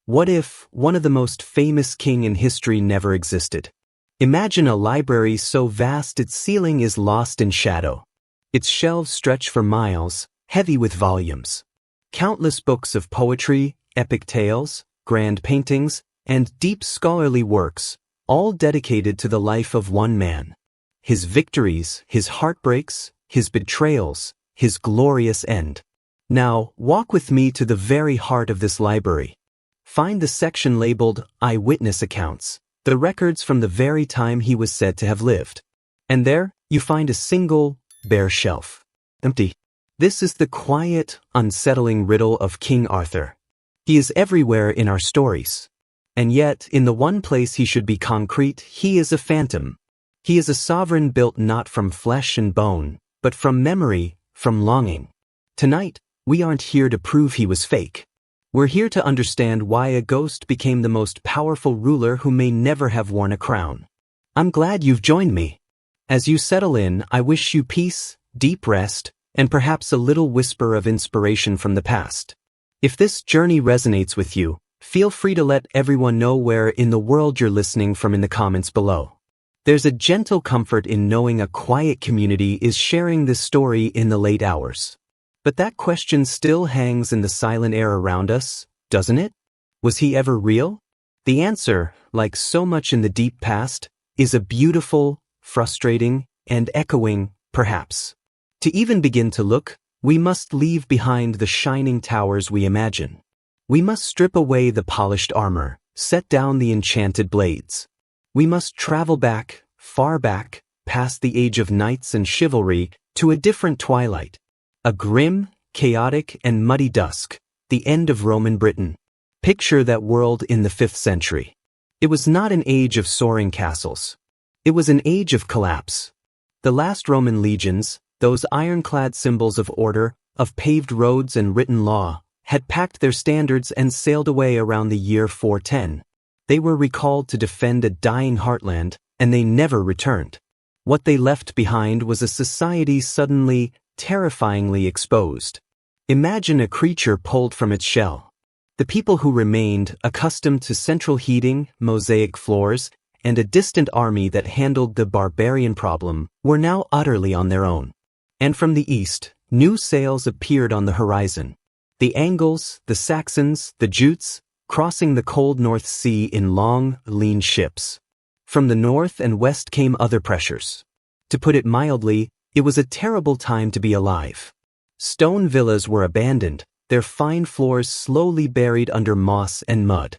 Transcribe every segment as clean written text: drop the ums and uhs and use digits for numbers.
What if one of the most famous king in history never existed? Imagine a library so vast its ceiling is lost in shadow. Its shelves stretch for miles, heavy with volumes. Countless books of poetry, epic tales, grand paintings, and deep scholarly works, all dedicated to the life of one man. His victories, his heartbreaks, his betrayals, his glorious end. Now, walk with me to the very heart of this library. Find the section labeled Eyewitness Accounts, the records from the very time he was said to have lived. And there, you find a single, bare shelf. Empty. This is the quiet, unsettling riddle of King Arthur. He is everywhere in our stories. And yet, in the one place he should be concrete, he is a phantom. He is a sovereign built not from flesh and bone, but from memory, from longing. Tonight, we aren't here to prove he was fake. We're here to understand why a ghost became the most powerful ruler who may never have worn a crown. I'm glad you've joined me. As you settle in, I wish you peace, deep rest, and perhaps a little whisper of inspiration from the past. If this journey resonates with you, feel free to let everyone know where in the world you're listening from in the comments below. There's a gentle comfort in knowing a quiet community is sharing this story in the late hours. But that question still hangs in the silent air around us, doesn't it? Was he ever real? The answer, like so much in the deep past, is a beautiful, frustrating, and echoing, perhaps. To even begin to look, we must leave behind the shining towers we imagine. We must strip away the polished armor, set down the enchanted blades. We must travel back, far back, past the age of knights and chivalry, to a different twilight. A grim, chaotic, and muddy dusk, the end of Roman Britain. Picture that world in the 5th century. It was not an age of soaring castles. It was an age of collapse. The last Roman legions, those ironclad symbols of order, of paved roads and written law, had packed their standards and sailed away around the year 410. They were recalled to defend a dying heartland, and they never returned. What they left behind was a society suddenly, terrifyingly exposed. Imagine a creature pulled from its shell. The people who remained, accustomed to central heating, mosaic floors, and a distant army that handled the barbarian problem, were now utterly on their own. And from the east, new sails appeared on the horizon. The Angles, the Saxons, the Jutes, crossing the cold North Sea in long, lean ships. From the north and west came other pressures. To put it mildly, it was a terrible time to be alive. Stone villas were abandoned, their fine floors slowly buried under moss and mud.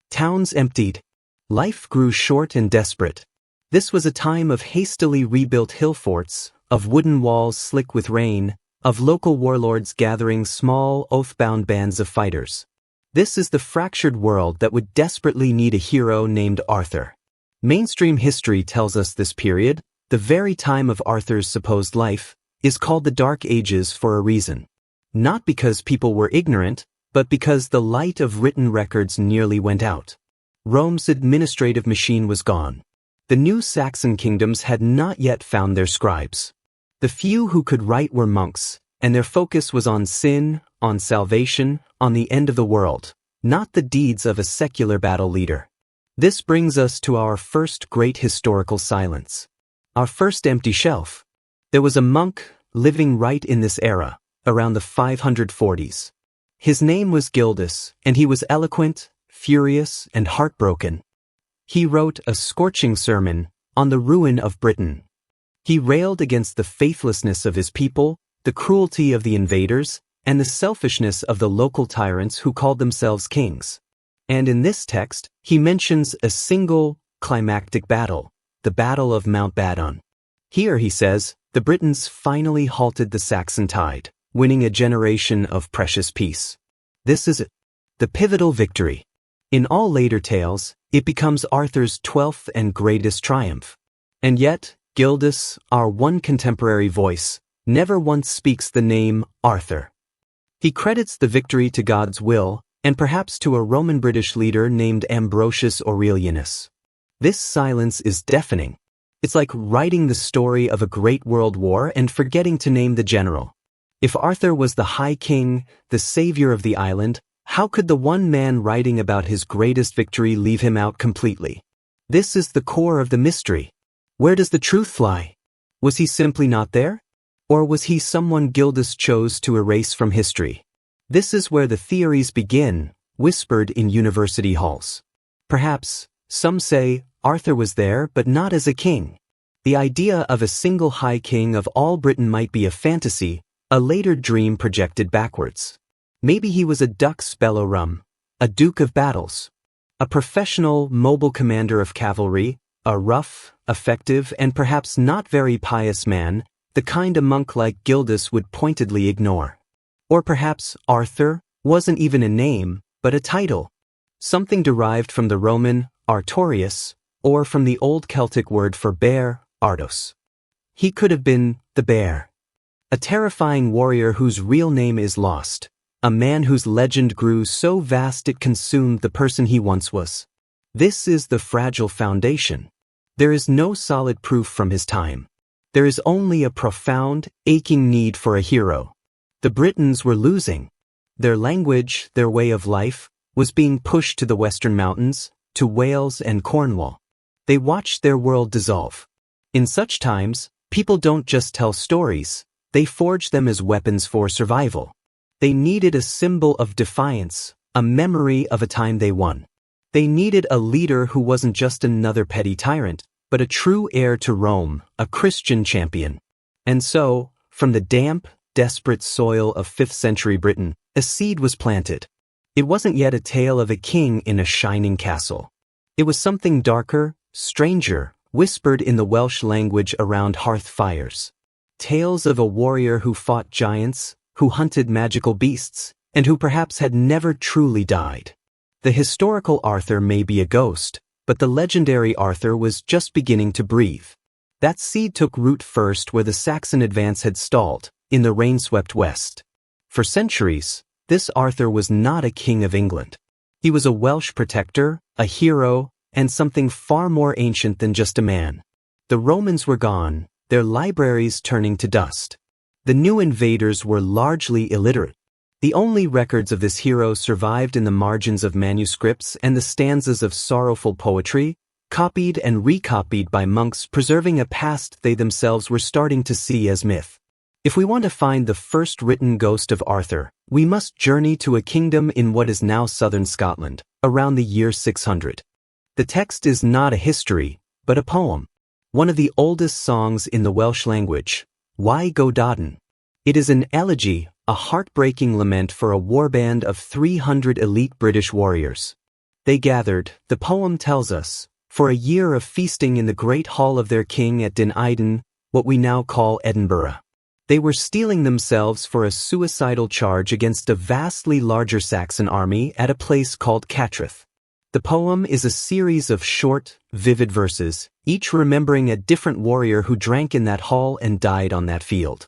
Towns emptied. Life grew short and desperate. This was a time of hastily rebuilt hill forts, of wooden walls slick with rain, of local warlords gathering small, oath-bound bands of fighters. This is the fractured world that would desperately need a hero named Arthur. Mainstream history tells us this period, the very time of Arthur's supposed life, is called the Dark Ages for a reason. Not because people were ignorant, but because the light of written records nearly went out. Rome's administrative machine was gone. The new Saxon kingdoms had not yet found their scribes. The few who could write were monks, and their focus was on sin, on salvation, on the end of the world, not the deeds of a secular battle leader. This brings us to our first great historical silence. Our first empty shelf. There was a monk living right in this era, around the 540s. His name was Gildas, and he was eloquent, furious, and heartbroken. He wrote a scorching sermon on the ruin of Britain. He railed against the faithlessness of his people, the cruelty of the invaders, and the selfishness of the local tyrants who called themselves kings. And in this text, he mentions a single, climactic battle, the Battle of Mount Badon. Here, he says, the Britons finally halted the Saxon tide, winning a generation of precious peace. This is the pivotal victory. In all later tales, it becomes Arthur's 12th and greatest triumph. And yet, Gildas, our one contemporary voice, never once speaks the name Arthur. He credits the victory to God's will, and perhaps to a Roman British leader named Ambrosius Aurelianus. This silence is deafening. It's like writing the story of a great world war and forgetting to name the general. If Arthur was the High King, the savior of the island, How could the one man writing about his greatest victory leave him out completely? This is the core of the mystery. Where does the truth lie? Was he simply not there? Or was he someone Gildas chose to erase from history? This is where the theories begin, whispered in university halls. Perhaps, some say, Arthur was there but not as a king. The idea of a single high king of all Britain might be a fantasy, a later dream projected backwards. Maybe he was a dux bellorum, a duke of battles, a professional, mobile commander of cavalry, a rough, effective, and perhaps not very pious man, the kind a monk like Gildas would pointedly ignore. Or perhaps Arthur wasn't even a name, but a title, something derived from the Roman Artorius, or from the old Celtic word for bear, Ardos. He could have been the bear, a terrifying warrior whose real name is lost, a man whose legend grew so vast it consumed the person he once was. This is the fragile foundation. There is no solid proof from his time. There is only a profound, aching need for a hero. The Britons were losing. Their language, their way of life, was being pushed to the western mountains, to Wales and Cornwall. They watched their world dissolve. In such times, people don't just tell stories, they forge them as weapons for survival. They needed a symbol of defiance, a memory of a time they won. They needed a leader who wasn't just another petty tyrant, but a true heir to Rome, a Christian champion. And so, from the damp, desperate soil of 5th century Britain, a seed was planted. It wasn't yet a tale of a king in a shining castle. It was something darker, stranger, whispered in the Welsh language around hearth fires. Tales of a warrior who fought giants, who hunted magical beasts, and who perhaps had never truly died. The historical Arthur may be a ghost, but the legendary Arthur was just beginning to breathe. That seed took root first where the Saxon advance had stalled, in the rain-swept west. For centuries, this Arthur was not a king of England. He was a Welsh protector, a hero, and something far more ancient than just a man. The Romans were gone, their libraries turning to dust. The new invaders were largely illiterate. The only records of this hero survived in the margins of manuscripts and the stanzas of sorrowful poetry, copied and recopied by monks preserving a past they themselves were starting to see as myth. If we want to find the first written ghost of Arthur, we must journey to a kingdom in what is now southern Scotland, around the year 600. The text is not a history, but a poem. One of the oldest songs in the Welsh language, Why Go Dodden? It is an elegy, a heartbreaking lament for a warband of 300 elite British warriors. They gathered, the poem tells us, for a year of feasting in the great hall of their king at Dyn Eidyn, what we now call Edinburgh. They were steeling themselves for a suicidal charge against a vastly larger Saxon army at a place called Catrith. The poem is a series of short, vivid verses, each remembering a different warrior who drank in that hall and died on that field.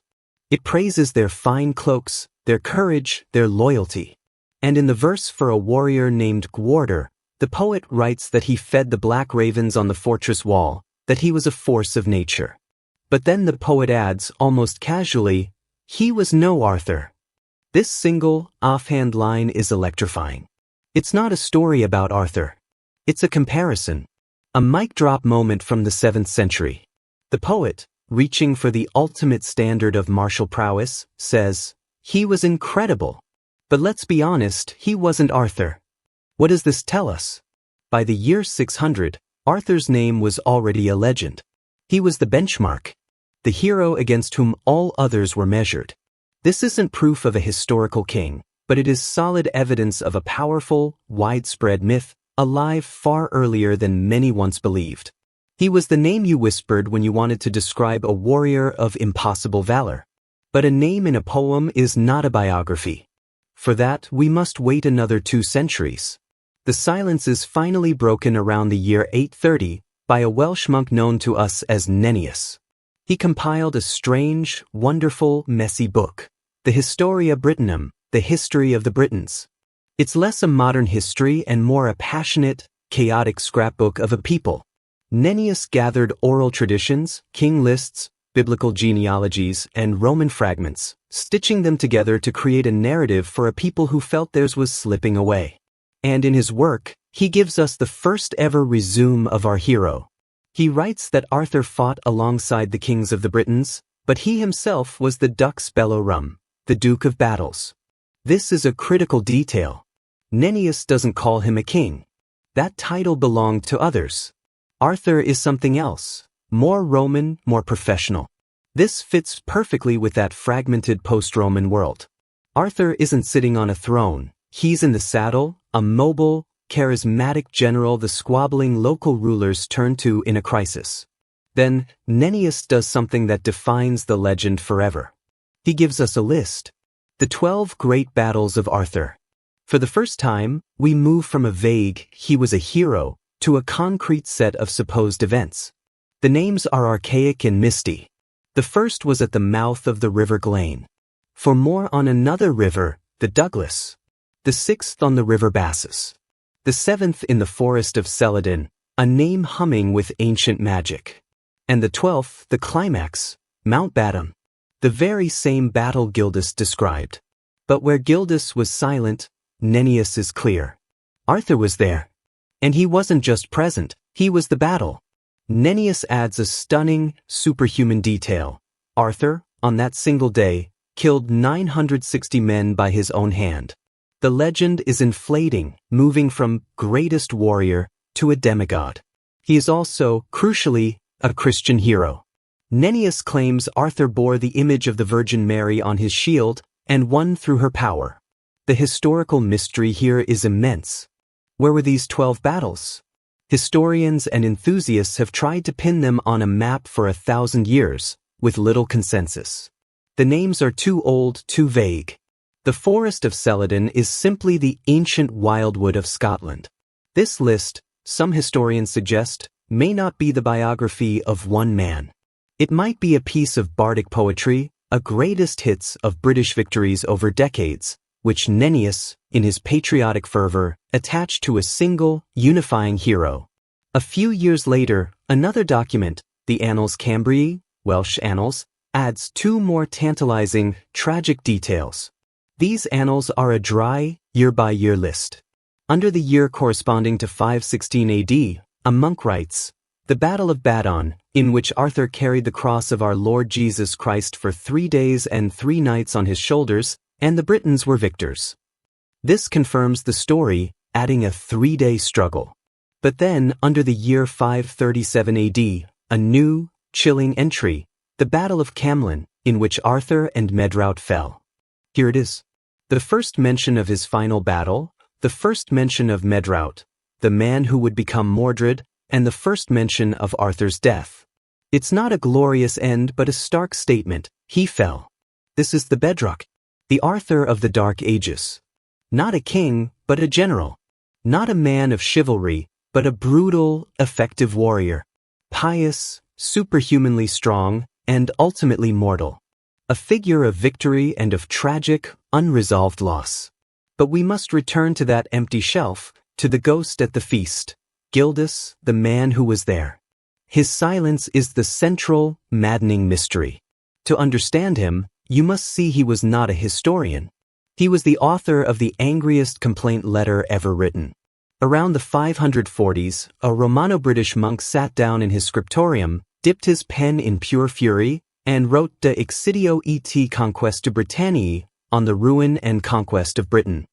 It praises their fine cloaks, their courage, their loyalty. And in the verse for a warrior named Gwarder, the poet writes that he fed the black ravens on the fortress wall, that he was a force of nature. But then the poet adds, almost casually, he was no Arthur. This single, offhand line is electrifying. It's not a story about Arthur. It's a comparison. A mic drop moment from the 7th century. The poet, reaching for the ultimate standard of martial prowess, says, he was incredible. But let's be honest, he wasn't Arthur. What does this tell us? By the year 600, Arthur's name was already a legend. He was the benchmark, the hero against whom all others were measured. This isn't proof of a historical king, but it is solid evidence of a powerful, widespread myth, alive far earlier than many once believed. He was the name you whispered when you wanted to describe a warrior of impossible valor. But a name in a poem is not a biography. For that, we must wait another 2 centuries. The silence is finally broken around the year 830 by a Welsh monk known to us as Nennius. He compiled a strange, wonderful, messy book, the Historia Britanum, the history of the Britons. It's less a modern history and more a passionate, chaotic scrapbook of a people. Nennius gathered oral traditions, king lists, biblical genealogies, and Roman fragments, stitching them together to create a narrative for a people who felt theirs was slipping away. And in his work, he gives us the first ever resume of our hero. He writes that Arthur fought alongside the kings of the Britons, but he himself was the Dux Bellorum, the Duke of Battles. This is a critical detail. Nennius doesn't call him a king. That title belonged to others. Arthur is something else, more Roman, more professional. This fits perfectly with that fragmented post-Roman world. Arthur isn't sitting on a throne. He's in the saddle, a mobile, charismatic general the squabbling local rulers turn to in a crisis. Then, Nennius does something that defines the legend forever. He gives us a list. The 12 great battles of Arthur. For the first time, we move from a vague, he was a hero, to a concrete set of supposed events. The names are archaic and misty. The first was at the mouth of the River Glane. For more on another river, the Douglas. The sixth on the River Bassus. The seventh in the forest of Celadon, a name humming with ancient magic. And the 12th, the climax, Mount Badam. The very same battle Gildas described. But where Gildas was silent, Nennius is clear. Arthur was there. And he wasn't just present, he was the battle. Nennius adds a stunning, superhuman detail. Arthur, on that single day, killed 960 men by his own hand. The legend is inflating, moving from greatest warrior to a demigod. He is also, crucially, a Christian hero. Nennius claims Arthur bore the image of the Virgin Mary on his shield and won through her power. The historical mystery here is immense. Where were these 12 battles? Historians and enthusiasts have tried to pin them on a map for 1,000 years, with little consensus. The names are too old, too vague. The Forest of Celadon is simply the ancient wildwood of Scotland. This list, some historians suggest, may not be the biography of one man. It might be a piece of bardic poetry, a greatest hits of British victories over decades, which Nennius, in his patriotic fervor, attached to a single, unifying hero. A few years later, another document, the Annals Cambriae, Welsh Annals, adds 2 more tantalizing, tragic details. These annals are a dry, year-by-year list. Under the year corresponding to 516 AD, a monk writes, "The Battle of Badon, in which Arthur carried the cross of our Lord Jesus Christ for 3 days and 3 nights on his shoulders, and the Britons were victors." This confirms the story, adding a 3-day struggle. But then, under the year 537 AD, a new, chilling entry, the Battle of Camelot, in which Arthur and Medrawd fell. Here it is. The first mention of his final battle, the first mention of Medrawd, the man who would become Mordred, and the first mention of Arthur's death. It's not a glorious end but a stark statement. He fell. This is the bedrock. The Arthur of the Dark Ages. Not a king, but a general. Not a man of chivalry, but a brutal, effective warrior. Pious, superhumanly strong, and ultimately mortal. A figure of victory and of tragic, unresolved loss. But we must return to that empty shelf, to the ghost at the feast. Gildas, the man who was there. His silence is the central, maddening mystery. To understand him, you must see he was not a historian. He was the author of the angriest complaint letter ever written. Around the 540s, a Romano-British monk sat down in his scriptorium, dipped his pen in pure fury, and wrote De Excidio et Conquestu Britanniae on the ruin and conquest of Britain.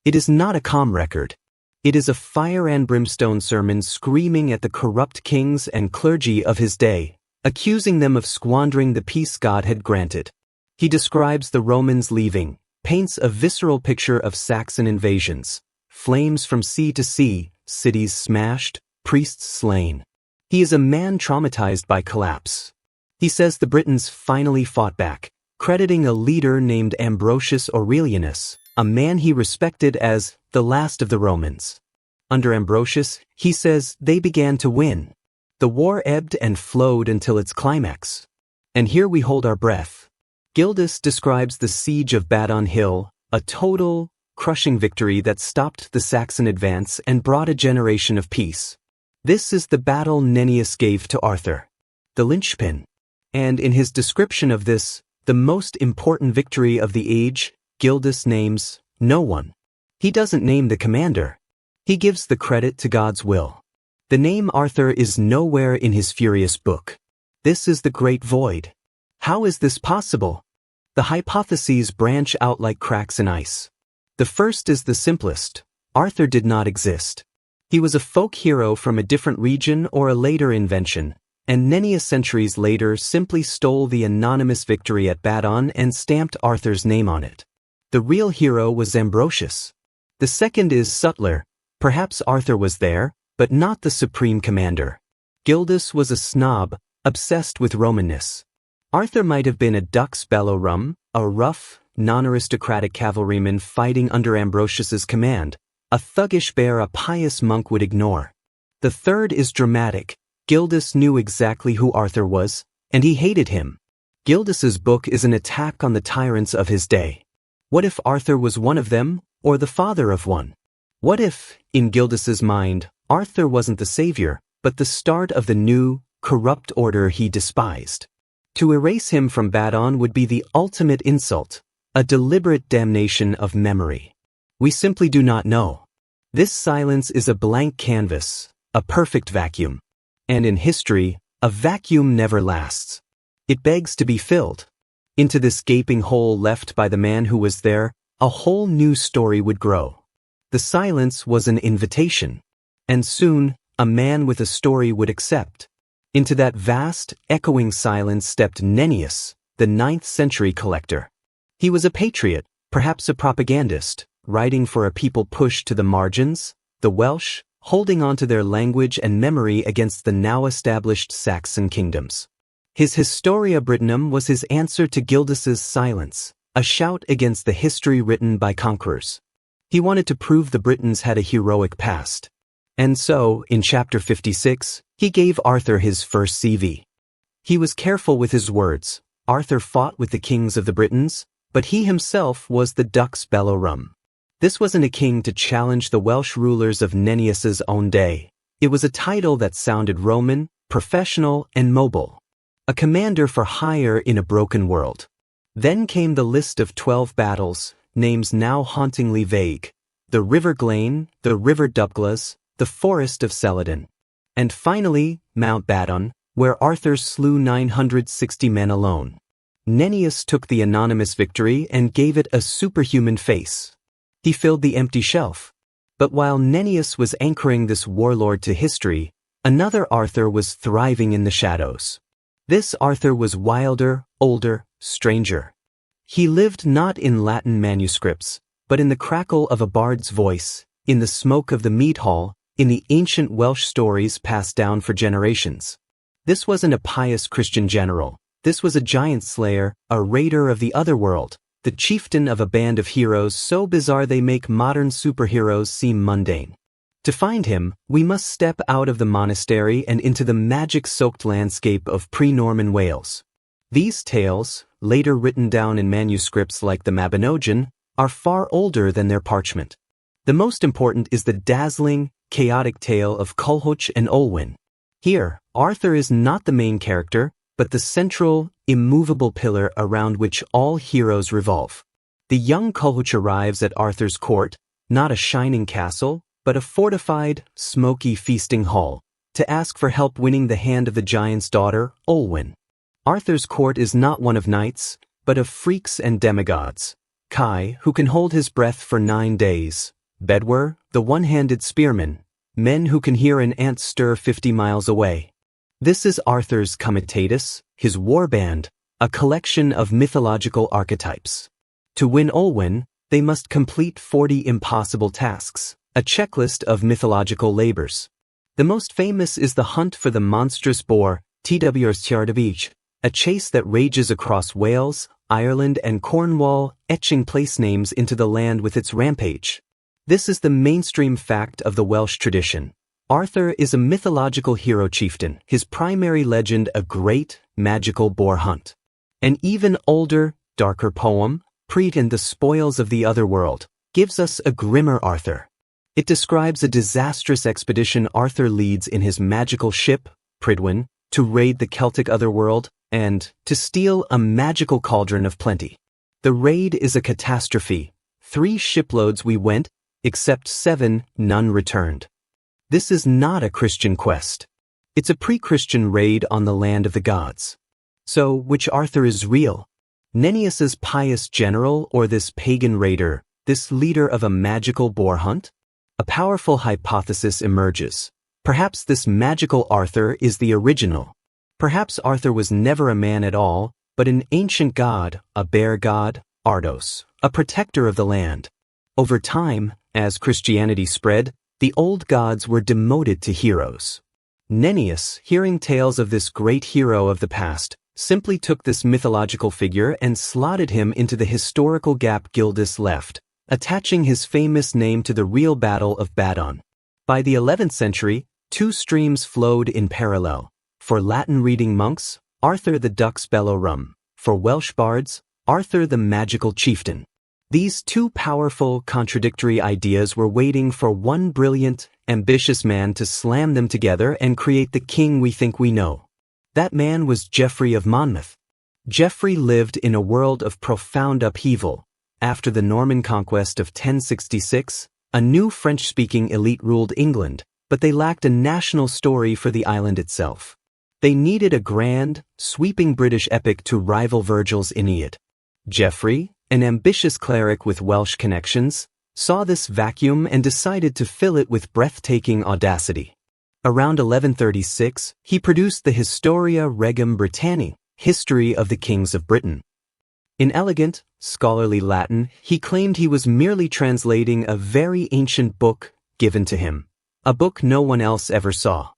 It is not a calm record. It is a fire and brimstone sermon screaming at the corrupt kings and clergy of his day, accusing them of squandering the peace God had granted. He describes the Romans leaving, paints a visceral picture of Saxon invasions, flames from sea to sea, cities smashed, priests slain. He is a man traumatized by collapse. He says the Britons finally fought back, crediting a leader named Ambrosius Aurelianus, a man he respected as the last of the Romans. Under Ambrosius, he says they began to win. The war ebbed and flowed until its climax. And here we hold our breath. Gildas describes the siege of Badon Hill, a total, crushing victory that stopped the Saxon advance and brought a generation of peace. This is the battle Nennius gave to Arthur. The linchpin. And in his description of this, The most important victory of the age, Gildas names no one. He doesn't name the commander. He gives the credit to God's will. The name Arthur is nowhere in his furious book. This is the great void. How is this possible? The hypotheses branch out like cracks in ice. The first is the simplest. Arthur did not exist. He was a folk hero from a different region or a later invention, and many centuries later simply stole the anonymous victory at Badon and stamped Arthur's name on it. The real hero was Ambrosius. The second is subtler. Perhaps Arthur was there, but not the supreme commander. Gildas was a snob, obsessed with Romanness. Arthur might have been a dux bellorum, a rough, non-aristocratic cavalryman fighting under Ambrosius's command, a thuggish bear a pious monk would ignore. The third is dramatic. Gildas knew exactly who Arthur was, and he hated him. Gildas's book is an attack on the tyrants of his day. What if Arthur was one of them, or the father of one? What if, in Gildas's mind, Arthur wasn't the savior, but the start of the new, corrupt order he despised? To erase him from Badon would be the ultimate insult, a deliberate damnation of memory. We simply do not know. This silence is a blank canvas, a perfect vacuum. And in history, a vacuum never lasts. It begs to be filled. Into this gaping hole left by the man who was there, a whole new story would grow. The silence was an invitation. And soon, a man with a story would accept. Into that vast, echoing silence stepped Nennius, the 9th century collector. He was a patriot, perhaps a propagandist, writing for a people pushed to the margins, the Welsh, holding on to their language and memory against the now-established Saxon kingdoms. His Historia Brittonum was his answer to Gildas's silence, a shout against the history written by conquerors. He wanted to prove the Britons had a heroic past. And so, in chapter 56, he gave Arthur his first CV. He was careful with his words. Arthur fought with the kings of the Britons, but he himself was the dux bellorum. This wasn't a king to challenge the Welsh rulers of Nennius's own day. It was a title that sounded Roman, professional, and mobile. A commander for hire in a broken world. Then came the list of 12 battles, names now hauntingly vague. The River Glane, the River Dubglas, the Forest of Celadon. And finally, Mount Badon, where Arthur slew 960 men alone. Nennius took the anonymous victory and gave it a superhuman face. He filled the empty shelf. But while Nennius was anchoring this warlord to history, another Arthur was thriving in the shadows. This Arthur was wilder, older, stranger. He lived not in Latin manuscripts, but in the crackle of a bard's voice, in the smoke of the mead hall, in the ancient Welsh stories passed down for generations. This wasn't a pious Christian general. This was a giant slayer, a raider of the otherworld, the chieftain of a band of heroes so bizarre they make modern superheroes seem mundane. To find him, we must step out of the monastery and into the magic-soaked landscape of pre-Norman Wales. These tales, later written down in manuscripts like the Mabinogion, are far older than their parchment. The most important is the dazzling, chaotic tale of Culhwch and Olwen. Here, Arthur is not the main character, but the central, immovable pillar around which all heroes revolve. The young Culhwch arrives at Arthur's court, not a shining castle, but a fortified, smoky feasting hall, to ask for help winning the hand of the giant's daughter, Olwen. Arthur's court is not one of knights, but of freaks and demigods. Kai, who can hold his breath for 9 days. Bedwer, the one-handed spearman. Men who can hear an ant stir 50 miles away. This is Arthur's comitatus, his warband, a collection of mythological archetypes. To win Olwen, they must complete 40 impossible tasks, a checklist of mythological labors. The most famous is the hunt for the monstrous boar, Twrch, a chase that rages across Wales, Ireland, and Cornwall, etching place names into the land with its rampage. This is the mainstream fact of the Welsh tradition. Arthur is a mythological hero chieftain, his primary legend a great, magical boar hunt. An even older, darker poem, Pryd and the Spoils of the Otherworld, gives us a grimmer Arthur. It describes a disastrous expedition Arthur leads in his magical ship, Prydwen, to raid the Celtic otherworld, and to steal a magical cauldron of plenty. The raid is a catastrophe. 3 shiploads we went, except 7, none returned. This is not a Christian quest. It's a pre-Christian raid on the land of the gods. So, which Arthur is real? Nennius's pious general or this pagan raider, this leader of a magical boar hunt? A powerful hypothesis emerges. Perhaps this magical Arthur is the original. Perhaps Arthur was never a man at all, but an ancient god, a bear god, Ardos, a protector of the land. Over time, as Christianity spread, the old gods were demoted to heroes. Nennius, hearing tales of this great hero of the past, simply took this mythological figure and slotted him into the historical gap Gildas left, attaching his famous name to the real Battle of Badon. By the 11th century, 2 streams flowed in parallel. For Latin-reading monks, Arthur the Dux Bellorum. For Welsh bards, Arthur the Magical Chieftain. These 2 powerful, contradictory ideas were waiting for one brilliant, ambitious man to slam them together and create the king we think we know. That man was Geoffrey of Monmouth. Geoffrey lived in a world of profound upheaval. After the Norman conquest of 1066, a new French-speaking elite ruled England, but they lacked a national story for the island itself. They needed a grand, sweeping British epic to rival Virgil's Aeneid. Geoffrey, an ambitious cleric with Welsh connections, saw this vacuum and decided to fill it with breathtaking audacity. Around 1136, he produced the Historia Regum Britanniae, History of the Kings of Britain. In elegant, scholarly Latin, he claimed he was merely translating a very ancient book given to him, a book no one else ever saw.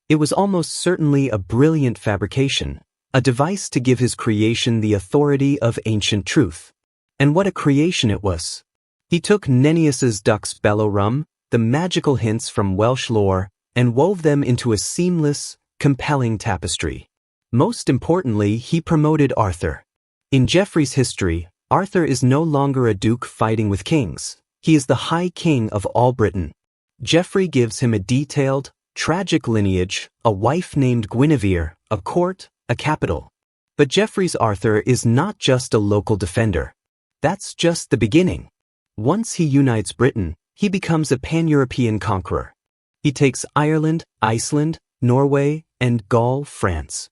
It was almost certainly a brilliant fabrication, a device to give his creation the authority of ancient truth. And what a creation it was! He took Nennius's Dux Bellorum, the magical hints from Welsh lore, and wove them into a seamless, compelling tapestry. Most importantly, he promoted Arthur. In Geoffrey's history, Arthur is no longer a duke fighting with kings. He is the High King of all Britain. Geoffrey gives him a detailed, tragic lineage, a wife named Guinevere, a court, a capital. But Geoffrey's Arthur is not just a local defender. That's just the beginning. Once he unites Britain, he becomes a pan-European conqueror. He takes Ireland, Iceland, Norway, and Gaul, France.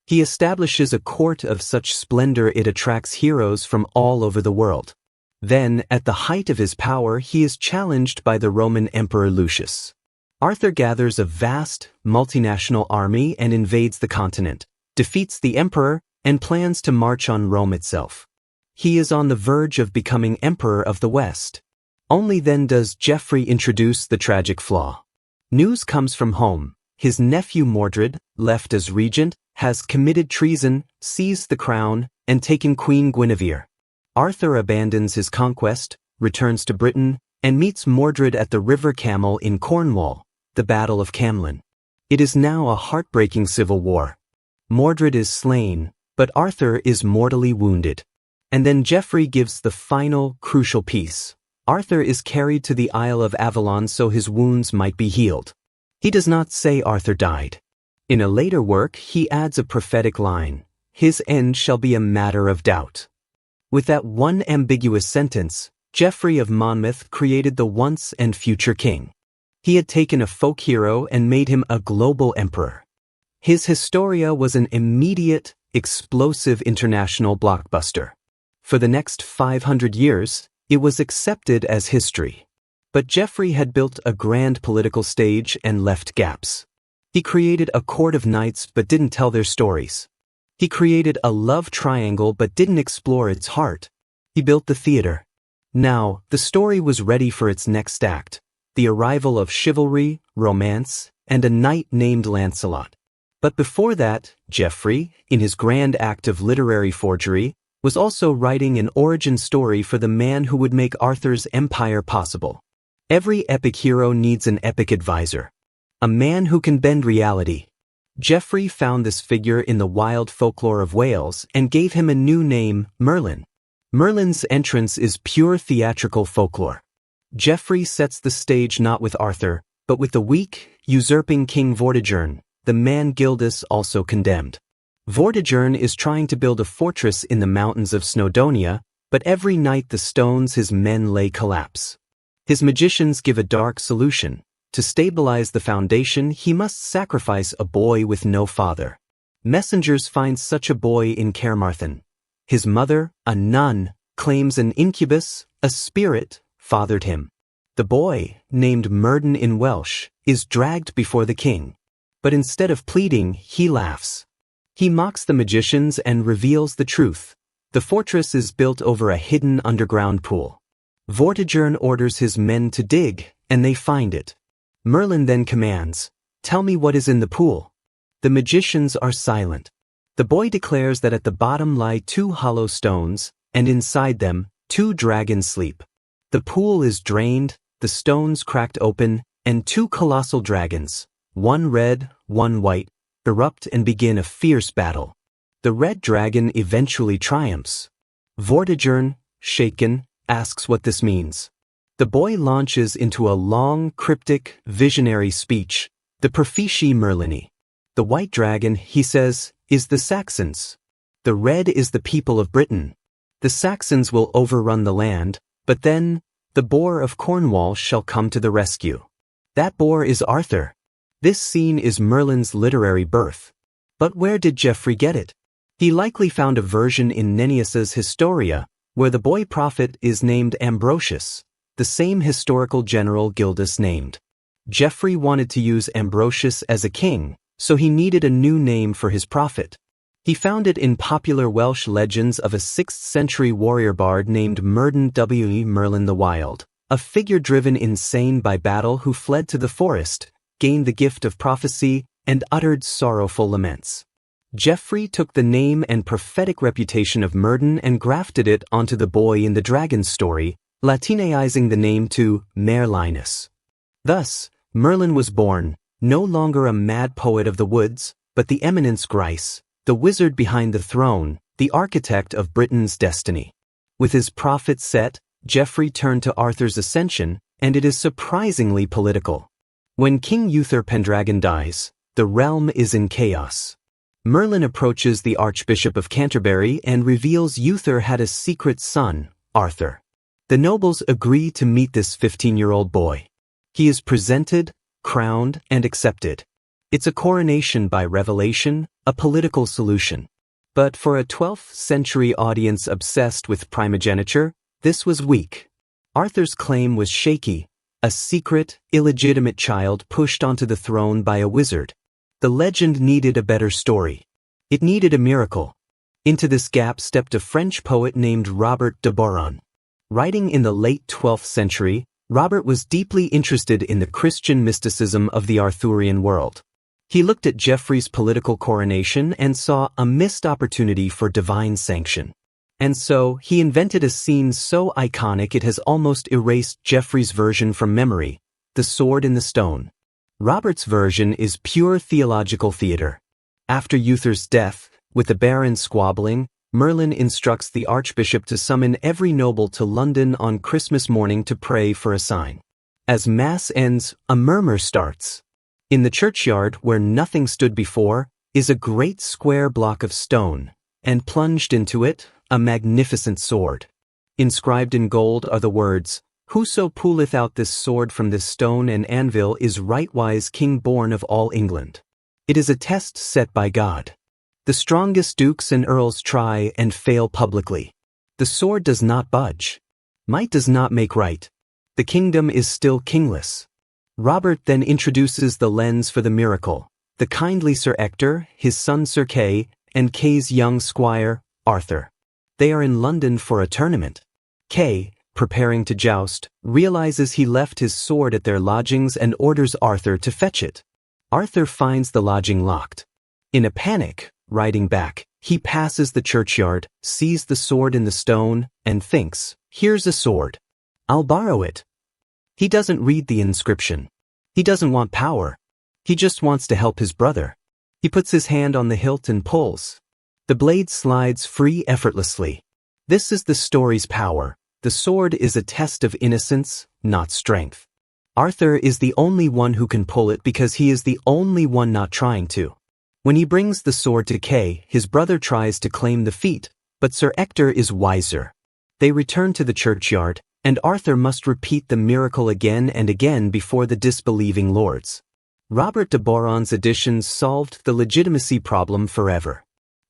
He establishes a court of such splendor it attracts heroes from all over the world. Then, at the height of his power, he is challenged by the Roman Emperor Lucius. Arthur gathers a vast, multinational army and invades the continent, defeats the emperor, and plans to march on Rome itself. He is on the verge of becoming Emperor of the West. Only then does Geoffrey introduce the tragic flaw. News comes from home. His nephew Mordred, left as regent, has committed treason, seized the crown, and taken Queen Guinevere. Arthur abandons his conquest, returns to Britain, and meets Mordred at the River Camel in Cornwall, the Battle of Camelot. It is now a heartbreaking civil war. Mordred is slain, but Arthur is mortally wounded. And then Geoffrey gives the final, crucial piece. Arthur is carried to the Isle of Avalon so his wounds might be healed. He does not say Arthur died. In a later work, he adds a prophetic line, "His end shall be a matter of doubt." With that one ambiguous sentence, Geoffrey of Monmouth created the once and future king. He had taken a folk hero and made him a global emperor. His Historia was an immediate, explosive international blockbuster. For the next 500 years, it was accepted as history. But Geoffrey had built a grand political stage and left gaps. He created a court of knights but didn't tell their stories. He created a love triangle but didn't explore its heart. He built the theater. Now, the story was ready for its next act, the arrival of chivalry, romance, and a knight named Lancelot. But before that, Geoffrey, in his grand act of literary forgery, was also writing an origin story for the man who would make Arthur's empire possible. Every epic hero needs an epic advisor. A man who can bend reality. Geoffrey found this figure in the wild folklore of Wales and gave him a new name, Merlin. Merlin's entrance is pure theatrical folklore. Geoffrey sets the stage not with Arthur, but with the weak, usurping King Vortigern, the man Gildas also condemned. Vortigern is trying to build a fortress in the mountains of Snowdonia, but every night the stones his men lay collapse. His magicians give a dark solution. To stabilize the foundation, he must sacrifice a boy with no father. Messengers find such a boy in Caermarthen. His mother, a nun, claims an incubus, a spirit, fathered him. The boy, named Myrddin in Welsh, is dragged before the king. But instead of pleading, he laughs. He mocks the magicians and reveals the truth. The fortress is built over a hidden underground pool. Vortigern orders his men to dig, and they find it. Merlin then commands, "Tell me what is in the pool." The magicians are silent. The boy declares that at the bottom lie 2 hollow stones, and inside them, 2 dragons sleep. The pool is drained, the stones cracked open, and 2 colossal dragons, one red, one white, erupt and begin a fierce battle. The red dragon eventually triumphs. Vortigern, shaken, asks what this means. The boy launches into a long, cryptic, visionary speech, the Prophetie Merlini. The white dragon, he says, is the Saxons. The red is the people of Britain. The Saxons will overrun the land, but then, the boar of Cornwall shall come to the rescue. That boar is Arthur. This scene is Merlin's literary birth. But where did Geoffrey get it? He likely found a version in Nennius's Historia, where the boy prophet is named Ambrosius, the same historical general Gildas named. Geoffrey wanted to use Ambrosius as a king, so he needed a new name for his prophet. He found it in popular Welsh legends of a 6th-century warrior bard named Myrddin W. Merlin the Wild, a figure driven insane by battle who fled to the forest, gained the gift of prophecy, and uttered sorrowful laments. Geoffrey took the name and prophetic reputation of Myrddin and grafted it onto the boy in the dragon story, Latinizing the name to Merlinus. Thus, Merlin was born, no longer a mad poet of the woods, but the eminence Gryce, the wizard behind the throne, the architect of Britain's destiny. With his prophet set, Geoffrey turned to Arthur's ascension, and it is surprisingly political. When King Uther Pendragon dies, the realm is in chaos. Merlin approaches the Archbishop of Canterbury and reveals Uther had a secret son, Arthur. The nobles agree to meet this 15-year-old boy. He is presented, crowned, and accepted. It's a coronation by revelation, a political solution. But for a 12th-century audience obsessed with primogeniture, this was weak. Arthur's claim was shaky, a secret, illegitimate child pushed onto the throne by a wizard. The legend needed a better story. It needed a miracle. Into this gap stepped a French poet named Robert de Boron. Writing in the late 12th century, Robert was deeply interested in the Christian mysticism of the Arthurian world. He looked at Geoffrey's political coronation and saw a missed opportunity for divine sanction. And so, he invented a scene so iconic it has almost erased Geoffrey's version from memory, the sword in the stone. Robert's version is pure theological theater. After Uther's death, with the barons squabbling, Merlin instructs the archbishop to summon every noble to London on Christmas morning to pray for a sign. As Mass ends, a murmur starts. In the churchyard, where nothing stood before, is a great square block of stone, and plunged into it, a magnificent sword. Inscribed in gold are the words, "Whoso pulleth out this sword from this stone and anvil is rightwise king born of all England." It is a test set by God. The strongest dukes and earls try and fail publicly. The sword does not budge. Might does not make right. The kingdom is still kingless. Robert then introduces the lens for the miracle, the kindly Sir Ector, his son Sir Kay, and Kay's young squire, Arthur. They are in London for a tournament. Kay, preparing to joust, realizes he left his sword at their lodgings and orders Arthur to fetch it. Arthur finds the lodging locked. In a panic, riding back, he passes the churchyard, sees the sword in the stone, and thinks, "Here's a sword. I'll borrow it." He doesn't read the inscription. He doesn't want power. He just wants to help his brother. He puts his hand on the hilt and pulls. The blade slides free effortlessly. This is the story's power. The sword is a test of innocence, not strength. Arthur is the only one who can pull it because he is the only one not trying to. When he brings the sword to Kay, his brother tries to claim the feat, but Sir Ector is wiser. They return to the churchyard, and Arthur must repeat the miracle again and again before the disbelieving lords. Robert de Boron's additions solved the legitimacy problem forever.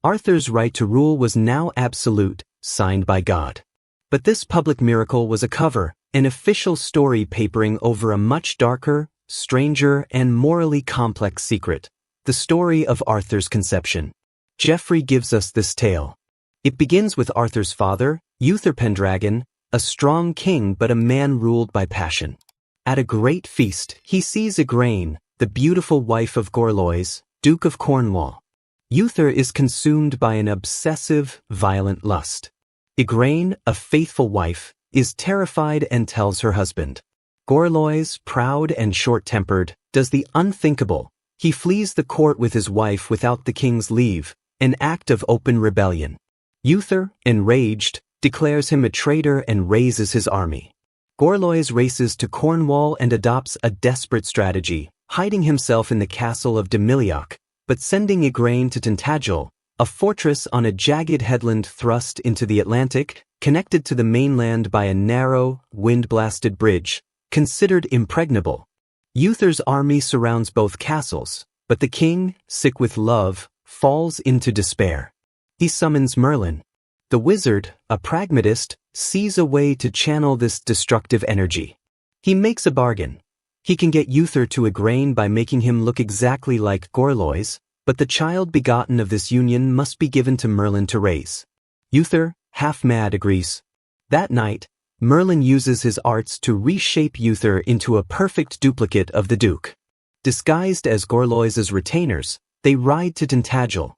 Arthur's right to rule was now absolute, signed by God. But this public miracle was a cover, an official story papering over a much darker, stranger, and morally complex secret, the story of Arthur's conception. Geoffrey gives us this tale. It begins with Arthur's father, Uther Pendragon, a strong king but a man ruled by passion. At a great feast, he sees Igraine, the beautiful wife of Gorlois, Duke of Cornwall. Uther is consumed by an obsessive, violent lust. Igraine, a faithful wife, is terrified and tells her husband. Gorlois, proud and short-tempered, does the unthinkable. He flees the court with his wife without the king's leave, an act of open rebellion. Uther, enraged, declares him a traitor and raises his army. Gorlois races to Cornwall and adopts a desperate strategy, hiding himself in the castle of Demiliac, but sending Igraine to Tintagel, a fortress on a jagged headland thrust into the Atlantic, connected to the mainland by a narrow, wind-blasted bridge, considered impregnable. Uther's army surrounds both castles, but the king, sick with love, falls into despair. He summons Merlin. The wizard, a pragmatist, sees a way to channel this destructive energy. He makes a bargain. He can get Uther to Igraine by making him look exactly like Gorlois, but the child begotten of this union must be given to Merlin to raise. Uther, half mad, agrees. That night, Merlin uses his arts to reshape Uther into a perfect duplicate of the Duke. Disguised as Gorlois's retainers, they ride to Tintagel.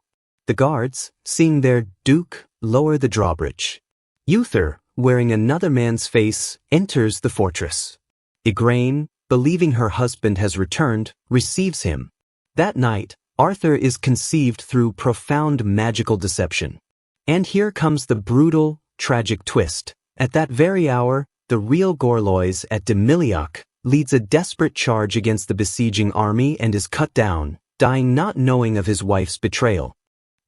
The guards, seeing their Duke, lower the drawbridge. Uther, wearing another man's face, enters the fortress. Igraine, believing her husband has returned, receives him. That night, Arthur is conceived through profound magical deception. And here comes the brutal, tragic twist. At that very hour, the real Gorlois at Demiliac leads a desperate charge against the besieging army and is cut down, dying not knowing of his wife's betrayal.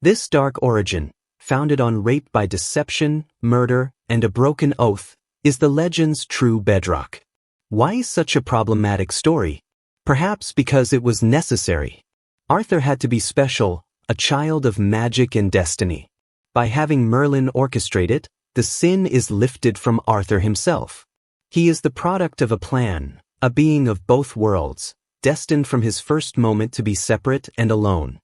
This dark origin, founded on rape by deception, murder, and a broken oath, is the legend's true bedrock. Why such a problematic story? Perhaps because it was necessary. Arthur had to be special, a child of magic and destiny. By having Merlin orchestrate it, the sin is lifted from Arthur himself. He is the product of a plan, a being of both worlds, destined from his first moment to be separate and alone.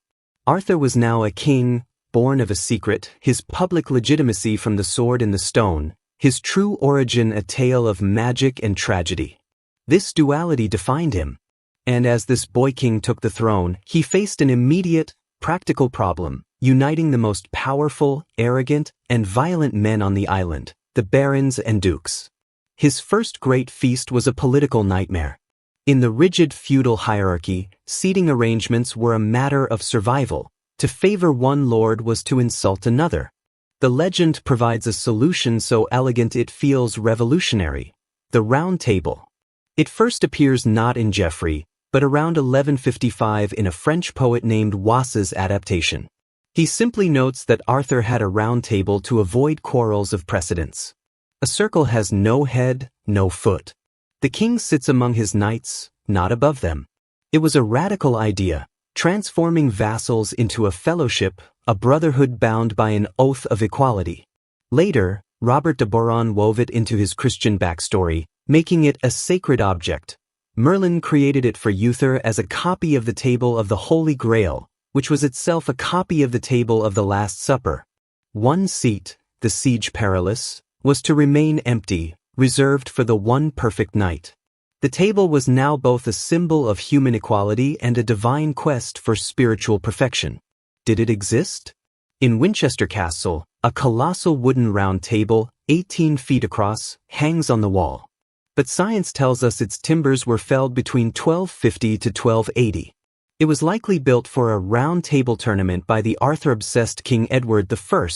Arthur was now a king, born of a secret, his public legitimacy from the sword and the stone, his true origin a tale of magic and tragedy. This duality defined him. And as this boy king took the throne, he faced an immediate, practical problem, uniting the most powerful, arrogant, and violent men on the island, the barons and dukes. His first great feast was a political nightmare. In the rigid feudal hierarchy, seating arrangements were a matter of survival. To favor one lord was to insult another. The legend provides a solution so elegant it feels revolutionary: the Round Table. It first appears not in Geoffrey, but around 1155 in a French poet named Wass's adaptation. He simply notes that Arthur had a round table to avoid quarrels of precedence. A circle has no head, no foot. The king sits among his knights, not above them. It was a radical idea, transforming vassals into a fellowship, a brotherhood bound by an oath of equality. Later, Robert de Boron wove it into his Christian backstory, making it a sacred object. Merlin created it for Uther as a copy of the Table of the Holy Grail, which was itself a copy of the Table of the Last Supper. One seat, the Siege Perilous, was to remain empty, reserved for the one perfect knight. The table was now both a symbol of human equality and a divine quest for spiritual perfection. Did it exist? In Winchester Castle, a colossal wooden round table, 18 feet across, hangs on the wall. But science tells us its timbers were felled between 1250 to 1280. It was likely built for a round table tournament by the Arthur-obsessed King Edward I,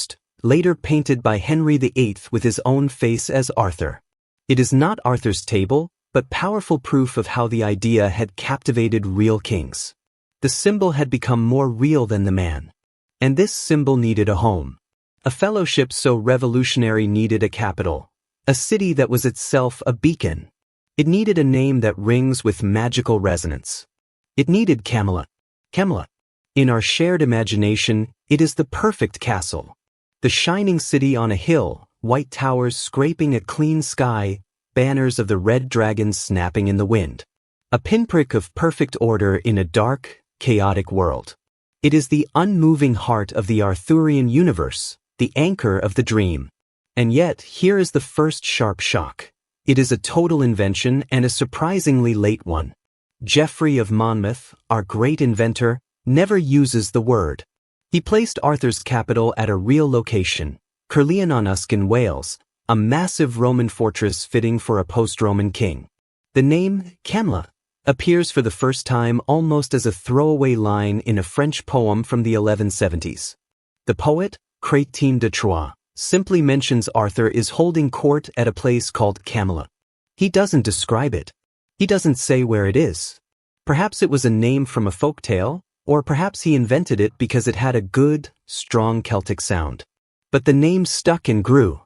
later painted by Henry VIII with his own face as Arthur. It is not Arthur's table, but powerful proof of how the idea had captivated real kings. The symbol had become more real than the man. And this symbol needed a home. A fellowship so revolutionary needed a capital, a city that was itself a beacon. It needed a name that rings with magical resonance. It needed Camelot. Camelot. In our shared imagination, it is the perfect castle. The shining city on a hill, white towers scraping a clean sky, banners of the red dragons snapping in the wind. A pinprick of perfect order in a dark, chaotic world. It is the unmoving heart of the Arthurian universe, the anchor of the dream. And yet, here is the first sharp shock. It is a total invention and a surprisingly late one. Geoffrey of Monmouth, our great inventor, never uses the word. He placed Arthur's capital at a real location, Caerleon on Usk in Wales, a massive Roman fortress fitting for a post-Roman king. The name, Camelot, appears for the first time almost as a throwaway line in a French poem from the 1170s. The poet, Chrétien de Troyes, simply mentions Arthur is holding court at a place called Camelot. He doesn't describe it. He doesn't say where it is. Perhaps it was a name from a folk tale, or perhaps he invented it because it had a good, strong Celtic sound. But the name stuck and grew.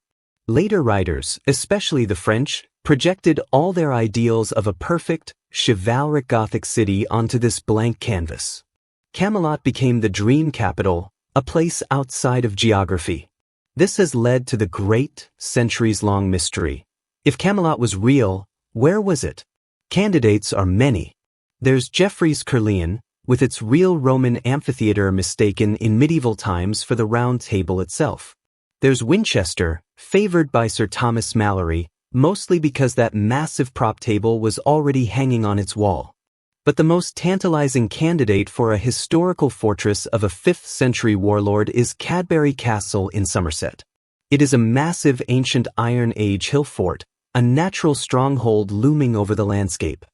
Later writers, especially the French, projected all their ideals of a perfect, chivalric Gothic city onto this blank canvas. Camelot became the dream capital, a place outside of geography. This has led to the great, centuries-long mystery. If Camelot was real, where was it? Candidates are many. There's Geoffrey's Caerleon, with its real Roman amphitheater mistaken in medieval times for the Round Table itself. There's Winchester, favored by Sir Thomas Malory, mostly because that massive prop table was already hanging on its wall. But the most tantalizing candidate for a historical fortress of a 5th-century warlord is Cadbury Castle in Somerset. It is a massive ancient Iron Age hill fort, a natural stronghold looming over the landscape.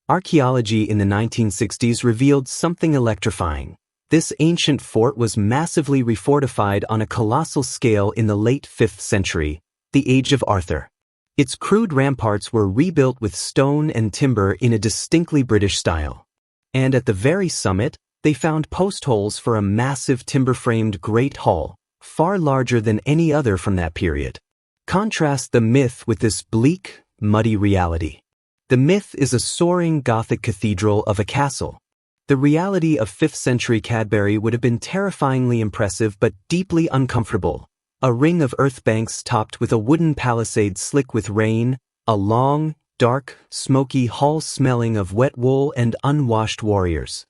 Archaeology in the 1960s revealed something electrifying. This ancient fort was massively refortified on a colossal scale in the late 5th century, the Age of Arthur. Its crude ramparts were rebuilt with stone and timber in a distinctly British style. And at the very summit, they found post holes for a massive timber-framed great hall, far larger than any other from that period. Contrast the myth with this bleak, muddy reality. The myth is a soaring Gothic cathedral of a castle. The reality of 5th century Cadbury would have been terrifyingly impressive but deeply uncomfortable. A ring of earth banks topped with a wooden palisade slick with rain, a long, dark, smoky hall smelling of wet wool and unwashed warriors.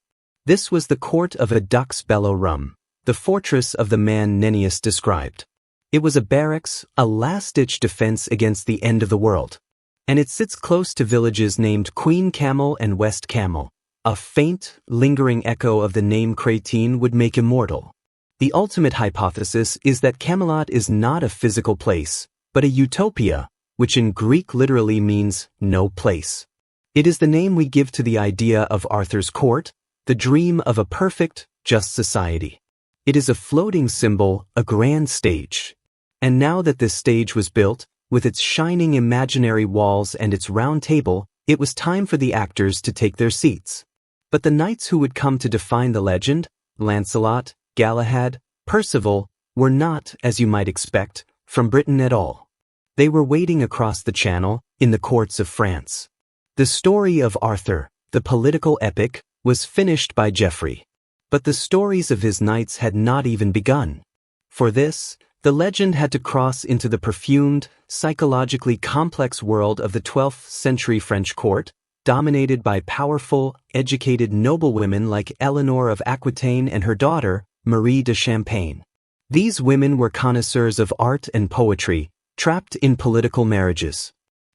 This was the court of a duck's bellow rum, the fortress of the man Nennius described. It was a barracks, a last-ditch defense against the end of the world. And it sits close to villages named Queen Camel and West Camel. A faint, lingering echo of the name Chrétien would make immortal. The ultimate hypothesis is that Camelot is not a physical place, but a utopia, which in Greek literally means no place. It is the name we give to the idea of Arthur's court, the dream of a perfect, just society. It is a floating symbol, a grand stage. And now that this stage was built, with its shining imaginary walls and its round table, it was time for the actors to take their seats. But the knights who would come to define the legend, Lancelot, Galahad, Percival, were not, as you might expect, from Britain at all. They were waiting across the Channel, in the courts of France. The story of Arthur, the political epic, was finished by Geoffrey. But the stories of his knights had not even begun. For this, the legend had to cross into the perfumed, psychologically complex world of the 12th century French court, dominated by powerful, educated noblewomen like Eleanor of Aquitaine and her daughter, Marie de Champagne. These women were connoisseurs of art and poetry, trapped in political marriages.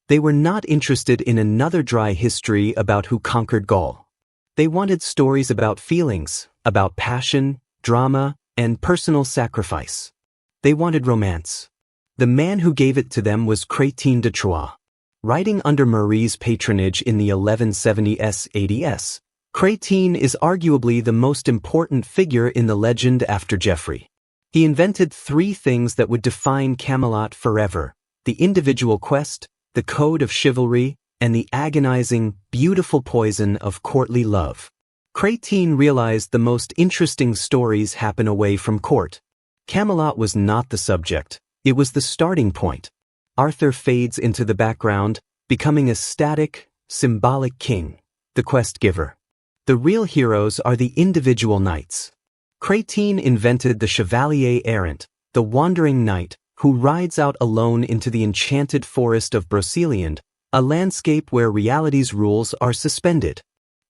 They were not interested in another dry history about who conquered Gaul. They wanted stories about feelings, about passion, drama, and personal sacrifice. They wanted romance. The man who gave it to them was Chrétien de Troyes. Writing under Marie's patronage in the 1170s ADS, Chrétien is arguably the most important figure in the legend after Geoffrey. He invented 3 things that would define Camelot forever: the individual quest, the code of chivalry, and the agonizing, beautiful poison of courtly love. Crétin realized the most interesting stories happen away from court. Camelot was not the subject, it was the starting point. Arthur fades into the background, becoming a static, symbolic king, the quest giver. The real heroes are the individual knights. Crétin invented the chevalier errant, the wandering knight, who rides out alone into the enchanted forest of Broceliande, a landscape where reality's rules are suspended.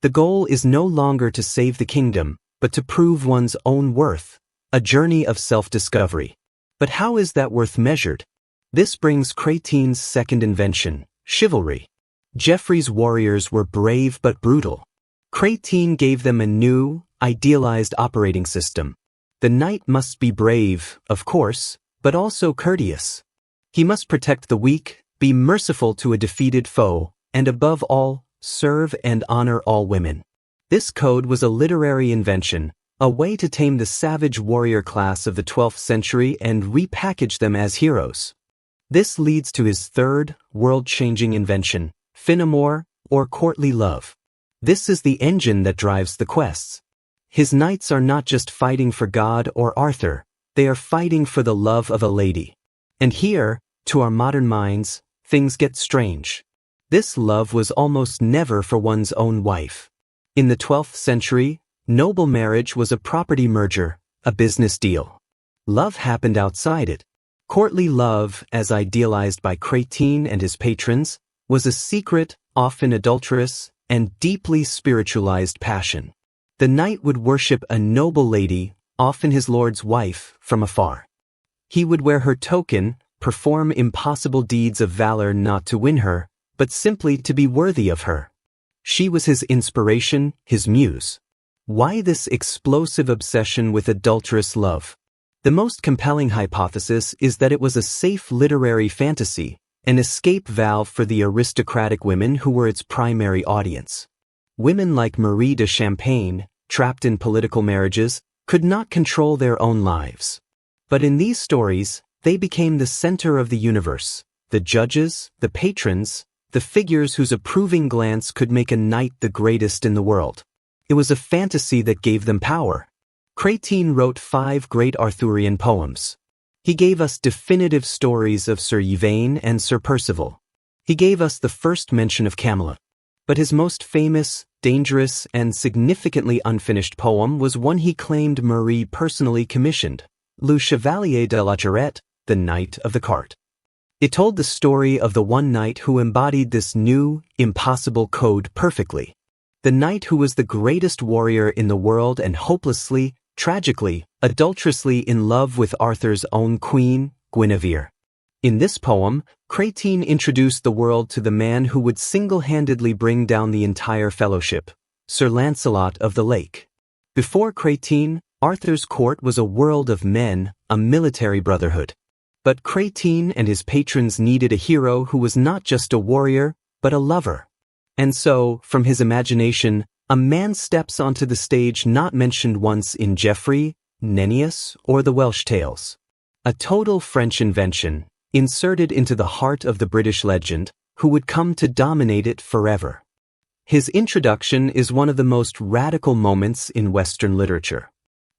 The goal is no longer to save the kingdom, but to prove one's own worth, a journey of self-discovery. But how is that worth measured? This brings Crétin's second invention, chivalry. Geoffrey's warriors were brave but brutal. Crétin gave them a new, idealized operating system. The knight must be brave, of course, but also courteous. He must protect the weak, be merciful to a defeated foe, and above all, serve and honor all women. This code was a literary invention, a way to tame the savage warrior class of the 12th century and repackage them as heroes. This leads to his third, world-changing invention, fin amour, or courtly love. This is the engine that drives the quests. His knights are not just fighting for God or Arthur, they are fighting for the love of a lady. And here, to our modern minds, things get strange. This love was almost never for one's own wife. In the 12th century, noble marriage was a property merger, a business deal. Love happened outside it. Courtly love, as idealized by Crétin and his patrons, was a secret, often adulterous, and deeply spiritualized passion. The knight would worship a noble lady, often his lord's wife, from afar. He would wear her token, perform impossible deeds of valor not to win her, but simply to be worthy of her. She was his inspiration, his muse. Why this explosive obsession with adulterous love? The most compelling hypothesis is that it was a safe literary fantasy, an escape valve for the aristocratic women who were its primary audience. Women like Marie de Champagne, trapped in political marriages, could not control their own lives. But in these stories, they became the center of the universe, the judges, the patrons, the figures whose approving glance could make a knight the greatest in the world. It was a fantasy that gave them power. Crétin wrote 5 great Arthurian poems. He gave us definitive stories of Sir Yvain and Sir Percival. He gave us the first mention of Camelot. But his most famous, dangerous, and significantly unfinished poem was one he claimed Marie personally commissioned, Le Chevalier de la Charrette, the Knight of the Cart. It told the story of the one knight who embodied this new, impossible code perfectly. The knight who was the greatest warrior in the world and hopelessly, tragically, adulterously in love with Arthur's own queen, Guinevere. In this poem, Crétin introduced the world to the man who would single-handedly bring down the entire fellowship, Sir Lancelot of the Lake. Before Crétin, Arthur's court was a world of men, a military brotherhood. But Crétin and his patrons needed a hero who was not just a warrior, but a lover. And so, from his imagination, a man steps onto the stage not mentioned once in Geoffrey, Nennius, or the Welsh tales. A total French invention, inserted into the heart of the British legend, who would come to dominate it forever. His introduction is one of the most radical moments in Western literature.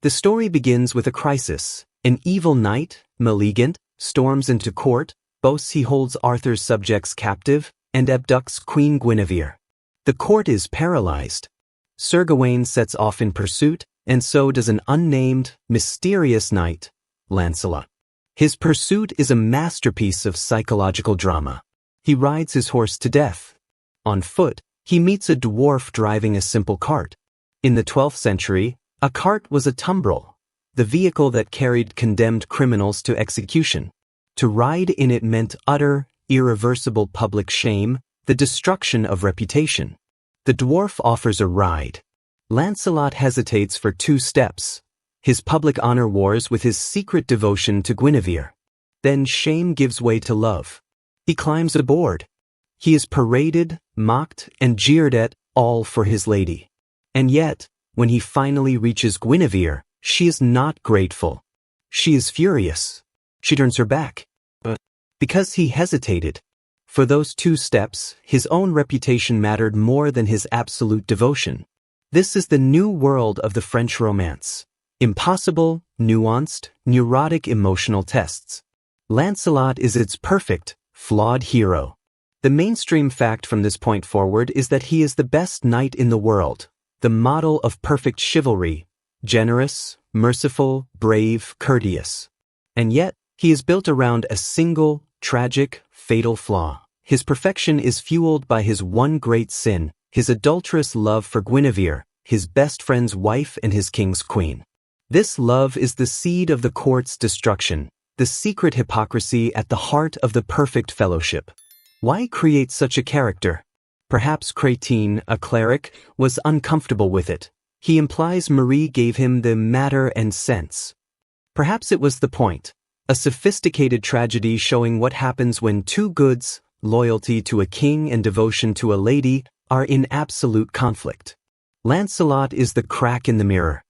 The story begins with a crisis. An evil knight, Maleagant, storms into court, boasts he holds Arthur's subjects captive, and abducts Queen Guinevere. The court is paralyzed. Sir Gawain sets off in pursuit, and so does an unnamed, mysterious knight, Lancelot. His pursuit is a masterpiece of psychological drama. He rides his horse to death. On foot, he meets a dwarf driving a simple cart. In the 12th century, a cart was a tumbrel, the vehicle that carried condemned criminals to execution. To ride in it meant utter, irreversible public shame, the destruction of reputation. The dwarf offers a ride. Lancelot hesitates for 2 steps. His public honor wars with his secret devotion to Guinevere. Then shame gives way to love. He climbs aboard. He is paraded, mocked, and jeered at, all for his lady. And yet, when he finally reaches Guinevere, she is not grateful. She is furious. She turns her back. But because he hesitated. For those 2 steps, his own reputation mattered more than his absolute devotion. This is the new world of the French romance. Impossible, nuanced, neurotic emotional tests. Lancelot is its perfect, flawed hero. The mainstream fact from this point forward is that he is the best knight in the world, the model of perfect chivalry, generous, merciful, brave, courteous. And yet, he is built around a single, tragic, fatal flaw. His perfection is fueled by his one great sin, his adulterous love for Guinevere, his best friend's wife and his king's queen. This love is the seed of the court's destruction, the secret hypocrisy at the heart of the perfect fellowship. Why create such a character? Perhaps Crétin, a cleric, was uncomfortable with it. He implies Marie gave him the matter and sense. Perhaps it was the point. A sophisticated tragedy showing what happens when 2 goods, loyalty to a king and devotion to a lady, are in absolute conflict. Lancelot is the crack in the mirror.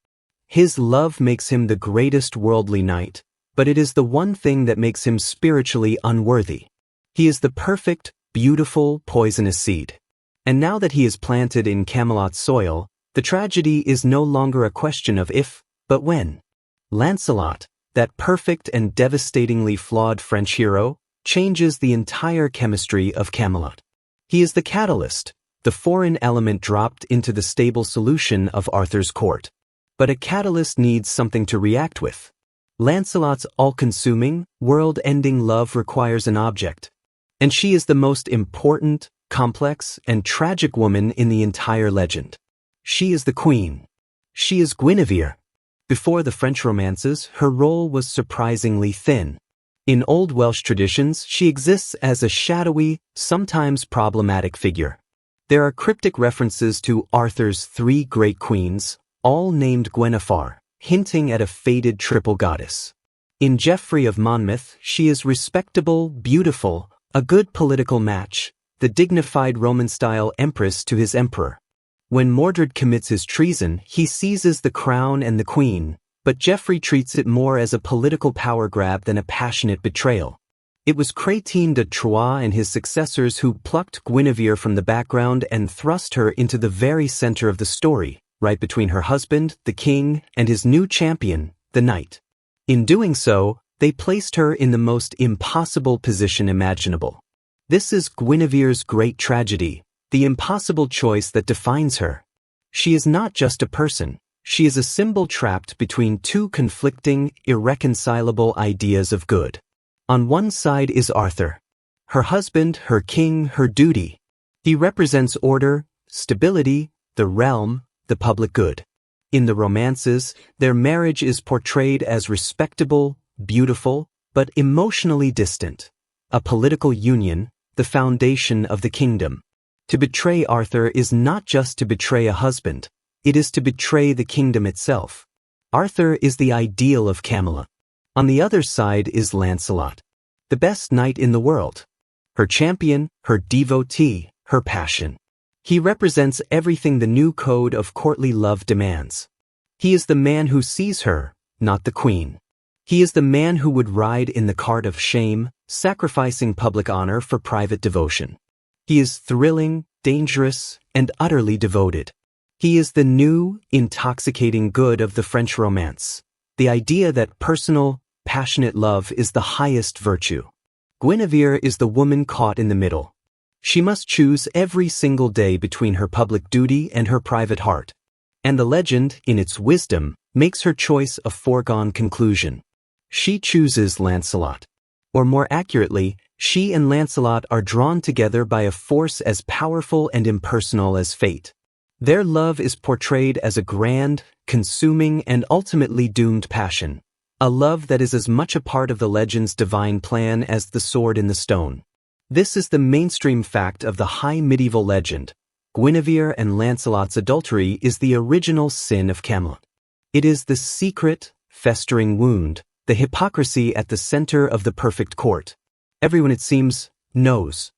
His love makes him the greatest worldly knight, but it is the one thing that makes him spiritually unworthy. He is the perfect, beautiful, poisonous seed. And now that he is planted in Camelot's soil, the tragedy is no longer a question of if, but when. Lancelot, that perfect and devastatingly flawed French hero, changes the entire chemistry of Camelot. He is the catalyst, the foreign element dropped into the stable solution of Arthur's court. But a catalyst needs something to react with. Lancelot's all-consuming, world-ending love requires an object. And she is the most important, complex, and tragic woman in the entire legend. She is the queen. She is Guinevere. Before the French romances, her role was surprisingly thin. In Old Welsh traditions, she exists as a shadowy, sometimes problematic figure. There are cryptic references to Arthur's 3 great queens, all named Gwenhwyfar, hinting at a fated triple goddess. In Geoffrey of Monmouth, she is respectable, beautiful, a good political match, the dignified Roman-style empress to his emperor. When Mordred commits his treason, he seizes the crown and the queen, but Geoffrey treats it more as a political power grab than a passionate betrayal. It was Crétin de Troyes and his successors who plucked Guinevere from the background and thrust her into the very center of the story, right between her husband, the king, and his new champion, the knight. In doing so, they placed her in the most impossible position imaginable. This is Guinevere's great tragedy, the impossible choice that defines her. She is not just a person. She is a symbol trapped between 2 conflicting, irreconcilable ideas of good. On one side is Arthur. Her husband, her king, her duty. He represents order, stability, the realm, the public good. In the romances, their marriage is portrayed as respectable, beautiful, but emotionally distant. A political union, the foundation of the kingdom. To betray Arthur is not just to betray a husband, it is to betray the kingdom itself. Arthur is the ideal of Camelot. On the other side is Lancelot, the best knight in the world. Her champion, her devotee, her passion. He represents everything the new code of courtly love demands. He is the man who sees her, not the queen. He is the man who would ride in the cart of shame, sacrificing public honor for private devotion. He is thrilling, dangerous, and utterly devoted. He is the new, intoxicating good of the French romance. The idea that personal, passionate love is the highest virtue. Guinevere is the woman caught in the middle. She must choose every single day between her public duty and her private heart. And the legend, in its wisdom, makes her choice a foregone conclusion. She chooses Lancelot. Or more accurately, she and Lancelot are drawn together by a force as powerful and impersonal as fate. Their love is portrayed as a grand, consuming, and ultimately doomed passion. A love that is as much a part of the legend's divine plan as the sword in the stone. This is the mainstream fact of the high medieval legend. Guinevere and Lancelot's adultery is the original sin of Camelot. It is the secret, festering wound, the hypocrisy at the center of the perfect court. Everyone, it seems, knows.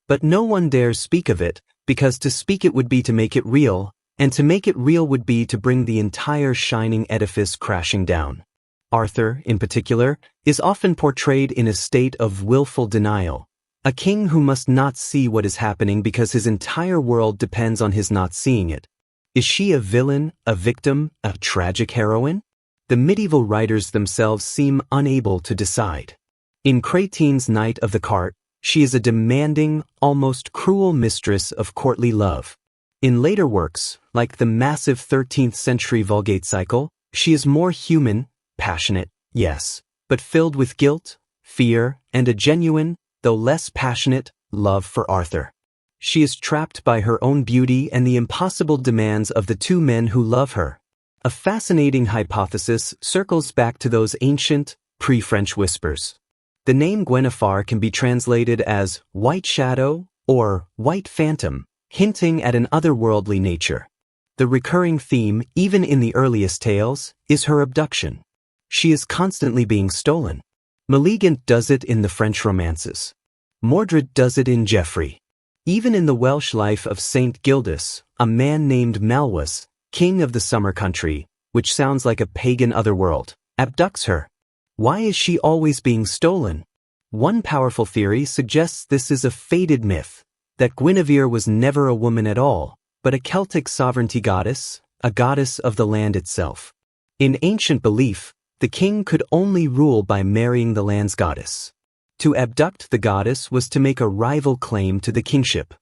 But no one dares speak of it, because to speak it would be to make it real, and to make it real would be to bring the entire shining edifice crashing down. Arthur, in particular, is often portrayed in a state of willful denial. A king who must not see what is happening because his entire world depends on his not seeing it. Is she a villain, a victim, a tragic heroine? The medieval writers themselves seem unable to decide. In Crétine's Knight of the Cart, she is a demanding, almost cruel mistress of courtly love. In later works, like the massive 13th century Vulgate cycle, she is more human, passionate, yes, but filled with guilt, fear, and a genuine, though less passionate, love for Arthur. She is trapped by her own beauty and the impossible demands of the two men who love her. A fascinating hypothesis circles back to those ancient, pre-French whispers. The name Guinevere can be translated as white shadow or white phantom, hinting at an otherworldly nature. The recurring theme, even in the earliest tales, is her abduction. She is constantly being stolen. Meleagant does it in the French romances. Mordred does it in Geoffrey. Even in the Welsh life of Saint Gildas, a man named Malwas, king of the summer country, which sounds like a pagan otherworld, abducts her. Why is she always being stolen? One powerful theory suggests this is a faded myth, that Guinevere was never a woman at all, but a Celtic sovereignty goddess, a goddess of the land itself. In ancient belief, the king could only rule by marrying the land's goddess. To abduct the goddess was to make a rival claim to the kingship.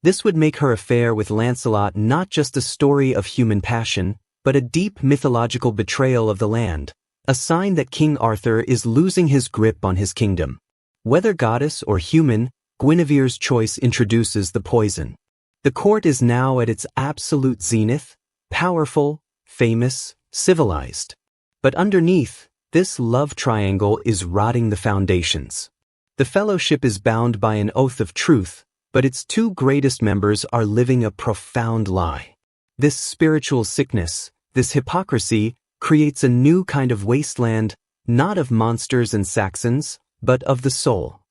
This would make her affair with Lancelot not just a story of human passion, but a deep mythological betrayal of the land, a sign that King Arthur is losing his grip on his kingdom. Whether goddess or human, Guinevere's choice introduces the poison. The court is now at its absolute zenith, powerful, famous, civilized. But underneath, this love triangle is rotting the foundations. The fellowship is bound by an oath of truth, but its two greatest members are living a profound lie. This spiritual sickness, this hypocrisy, creates a new kind of wasteland, not of monsters and Saxons, but of the soul.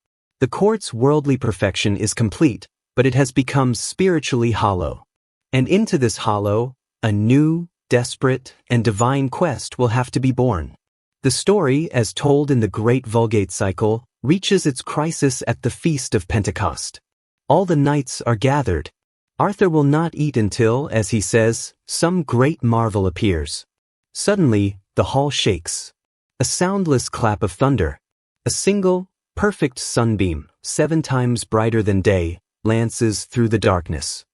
The court's worldly perfection is complete, but it has become spiritually hollow. And into this hollow, a new, desperate, and divine quest will have to be born. The story, as told in the Great Vulgate cycle, reaches its crisis at the Feast of Pentecost. All the knights are gathered. Arthur will not eat until, as he says, some great marvel appears. Suddenly, the hall shakes. A soundless clap of thunder. A single, perfect sunbeam, 7 times brighter than day, lances through the darkness.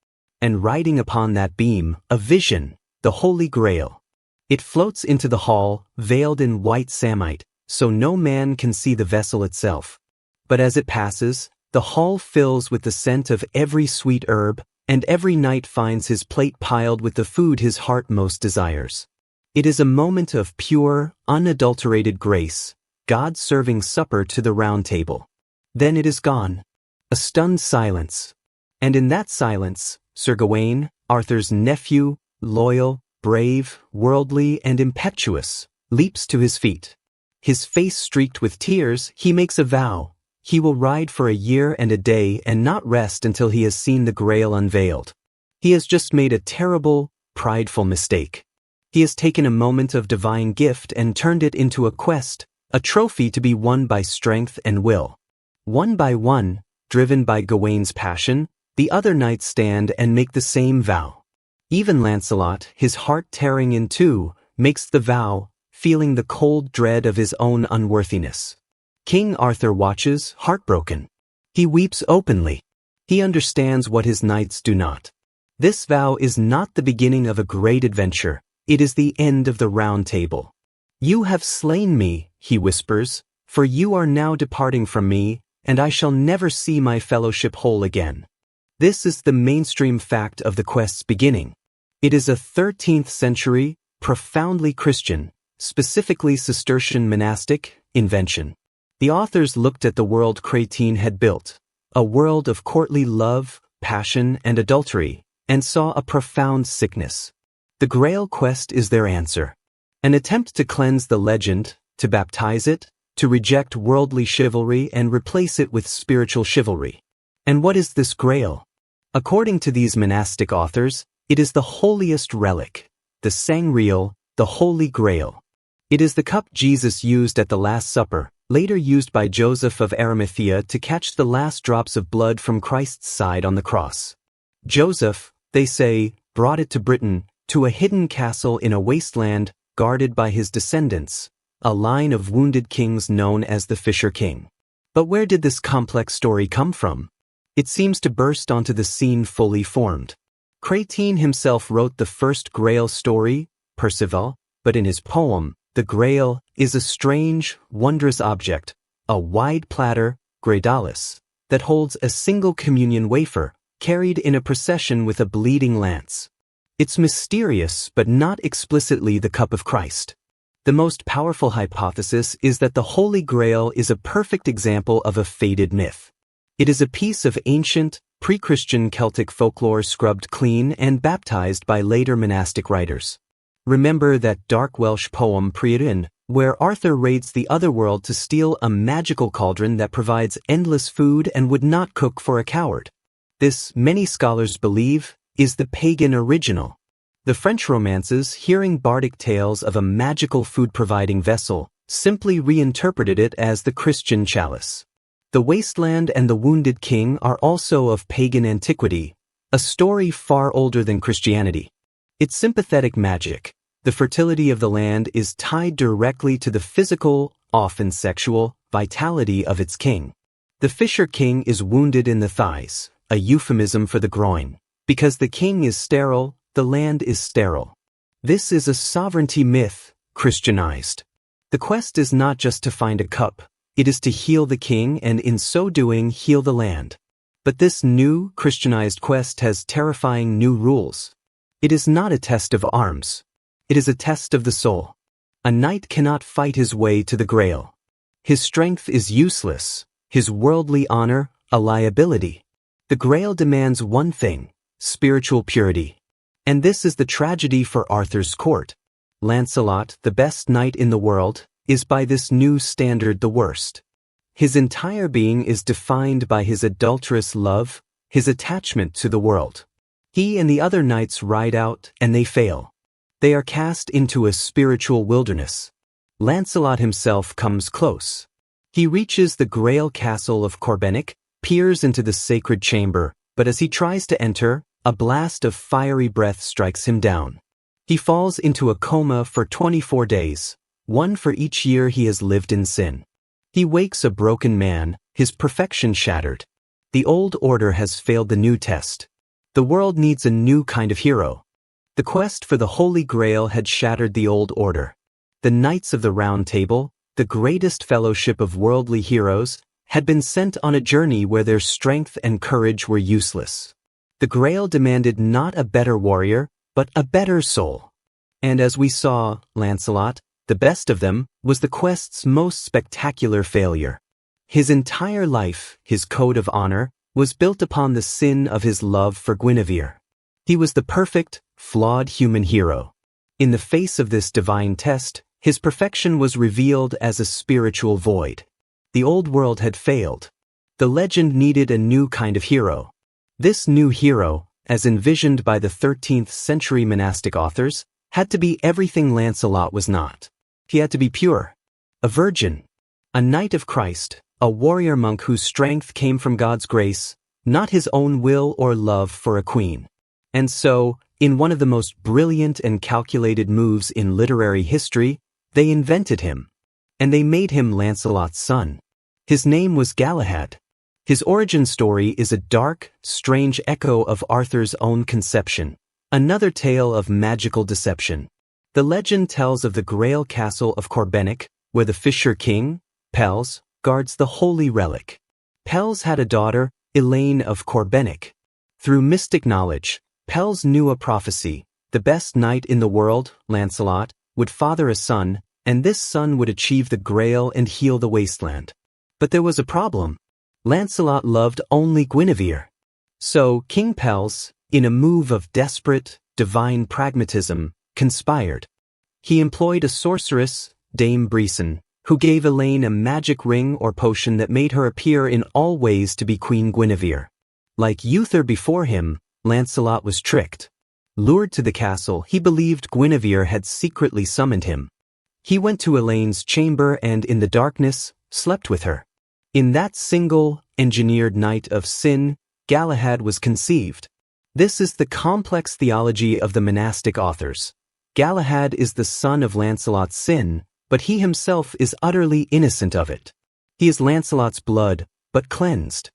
And riding upon that beam, a vision, the Holy Grail. It floats into the hall, veiled in white samite, so no man can see the vessel itself. But as it passes, the hall fills with the scent of every sweet herb, and every knight finds his plate piled with the food his heart most desires. It is a moment of pure, unadulterated grace, God serving supper to the round table. Then it is gone. A stunned silence. And in that silence, Sir Gawain, Arthur's nephew, loyal, brave, worldly, and impetuous, leaps to his feet. His face streaked with tears, he makes a vow. He will ride for a year and a day and not rest until he has seen the Grail unveiled. He has just made a terrible, prideful mistake. He has taken a moment of divine gift and turned it into a quest, a trophy to be won by strength and will. One by one, driven by Gawain's passion, the other knights stand and make the same vow. Even Lancelot, his heart tearing in two, makes the vow, feeling the cold dread of his own unworthiness. King Arthur watches, heartbroken. He weeps openly. He understands what his knights do not. This vow is not the beginning of a great adventure, it is the end of the round table. You have slain me, he whispers, for you are now departing from me, and I shall never see my fellowship whole again. This is the mainstream fact of the quest's beginning. It is a 13th century, profoundly Christian, specifically Cistercian monastic, invention. The authors looked at the world Crétine had built, a world of courtly love, passion, and adultery, and saw a profound sickness. The Grail quest is their answer. An attempt to cleanse the legend, to baptize it, to reject worldly chivalry and replace it with spiritual chivalry. And what is this Grail? According to these monastic authors, it is the holiest relic, the Sangreal, the Holy Grail. It is the cup Jesus used at the Last Supper, later used by Joseph of Arimathea to catch the last drops of blood from Christ's side on the cross. Joseph, they say, brought it to Britain, to a hidden castle in a wasteland guarded by his descendants, a line of wounded kings known as the Fisher King. But where did this complex story come from? It seems to burst onto the scene fully formed. Crétin himself wrote the first Grail story, Perceval, but in his poem, the Grail is a strange, wondrous object, a wide platter, Graidalis, that holds a single communion wafer, carried in a procession with a bleeding lance. It's mysterious, but not explicitly the cup of Christ. The most powerful hypothesis is that the Holy Grail is a perfect example of a faded myth. It is a piece of ancient, pre-Christian Celtic folklore scrubbed clean and baptized by later monastic writers. Remember that dark Welsh poem Prydwen, where Arthur raids the otherworld to steal a magical cauldron that provides endless food and would not cook for a coward. This, many scholars believe, is the pagan original. The French romances, hearing bardic tales of a magical food-providing vessel, simply reinterpreted it as the Christian chalice. The Wasteland and the Wounded King are also of pagan antiquity, a story far older than Christianity. It's sympathetic magic. The fertility of the land is tied directly to the physical, often sexual, vitality of its king. The Fisher King is wounded in the thighs, a euphemism for the groin. Because the king is sterile, the land is sterile. This is a sovereignty myth, Christianized. The quest is not just to find a cup, it is to heal the king and in so doing heal the land. But this new, Christianized quest has terrifying new rules. It is not a test of arms. It is a test of the soul. A knight cannot fight his way to the Grail. His strength is useless, his worldly honor, a liability. The Grail demands one thing, spiritual purity. And this is the tragedy for Arthur's court. Lancelot, the best knight in the world, is by this new standard the worst. His entire being is defined by his adulterous love, his attachment to the world. He and the other knights ride out, and they fail. They are cast into a spiritual wilderness. Lancelot himself comes close. He reaches the Grail castle of Corbenic, peers into the sacred chamber, but as he tries to enter, a blast of fiery breath strikes him down. He falls into a coma for 24 days, one for each year he has lived in sin. He wakes a broken man, his perfection shattered. The old order has failed the new test. The world needs a new kind of hero. The quest for the Holy Grail had shattered the old order. The Knights of the Round Table, the greatest fellowship of worldly heroes, had been sent on a journey where their strength and courage were useless. The Grail demanded not a better warrior, but a better soul. And as we saw, Lancelot, the best of them, was the quest's most spectacular failure. His entire life, his code of honor, was built upon the sin of his love for Guinevere. He was the perfect, flawed human hero. In the face of this divine test, his perfection was revealed as a spiritual void. The old world had failed. The legend needed a new kind of hero. This new hero, as envisioned by the 13th century monastic authors, had to be everything Lancelot was not. He had to be pure, a virgin, a knight of Christ, a warrior monk whose strength came from God's grace, not his own will or love for a queen. And so, in one of the most brilliant and calculated moves in literary history, they invented him. And they made him Lancelot's son. His name was Galahad. His origin story is a dark, strange echo of Arthur's own conception, another tale of magical deception. The legend tells of the Grail castle of Corbenic, where the Fisher King, Pels, guards the holy relic. Pels had a daughter, Elaine of Corbenic. Through mystic knowledge, Pels knew a prophecy: the best knight in the world, Lancelot, would father a son, and this son would achieve the Grail and heal the wasteland. But there was a problem. Lancelot loved only Guinevere. So King Pels, in a move of desperate, divine pragmatism, conspired. He employed a sorceress, Dame Brisson, who gave Elaine a magic ring or potion that made her appear in all ways to be Queen Guinevere. Like Uther before him, Lancelot was tricked. Lured to the castle, he believed Guinevere had secretly summoned him. He went to Elaine's chamber and in the darkness, slept with her. In that single, engineered night of sin, Galahad was conceived. This is the complex theology of the monastic authors. Galahad is the son of Lancelot's sin, but he himself is utterly innocent of it. He is Lancelot's blood, but cleansed.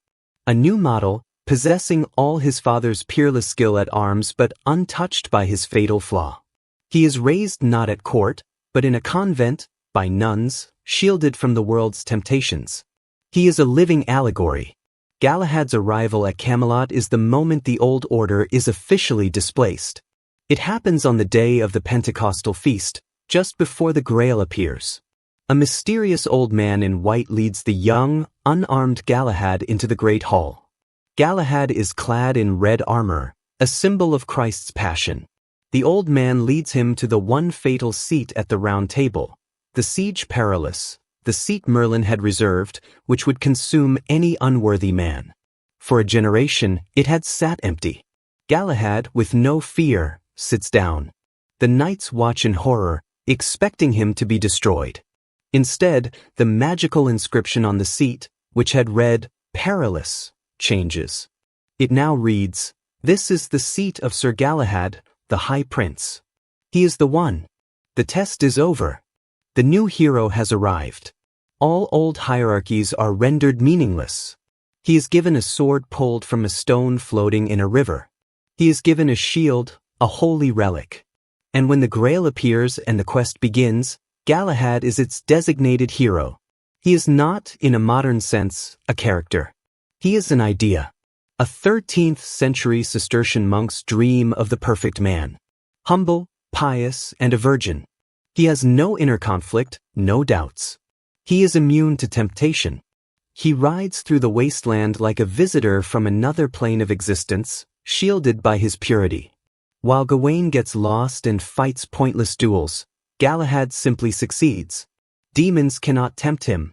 A new model, possessing all his father's peerless skill at arms but untouched by his fatal flaw. He is raised not at court, but in a convent, by nuns, shielded from the world's temptations. He is a living allegory. Galahad's arrival at Camelot is the moment the old order is officially displaced. It happens on the day of the Pentecostal feast, just before the Grail appears. A mysterious old man in white leads the young, unarmed Galahad into the great hall. Galahad is clad in red armor, a symbol of Christ's passion. The old man leads him to the one fatal seat at the round table, the Siege Perilous, the seat Merlin had reserved, which would consume any unworthy man. For a generation, it had sat empty. Galahad, with no fear, sits down. The knights watch in horror, expecting him to be destroyed. Instead, the magical inscription on the seat, which had read, Perilous, changes. It now reads, This is the seat of Sir Galahad, the High Prince. He is the one. The test is over. The new hero has arrived. All old hierarchies are rendered meaningless. He is given a sword pulled from a stone floating in a river. He is given a shield, a holy relic. And when the Grail appears and the quest begins, Galahad is its designated hero. He is not, in a modern sense, a character. He is an idea. A 13th century Cistercian monk's dream of the perfect man. Humble, pious, and a virgin. He has no inner conflict, no doubts. He is immune to temptation. He rides through the wasteland like a visitor from another plane of existence, shielded by his purity. While Gawain gets lost and fights pointless duels, Galahad simply succeeds. Demons cannot tempt him.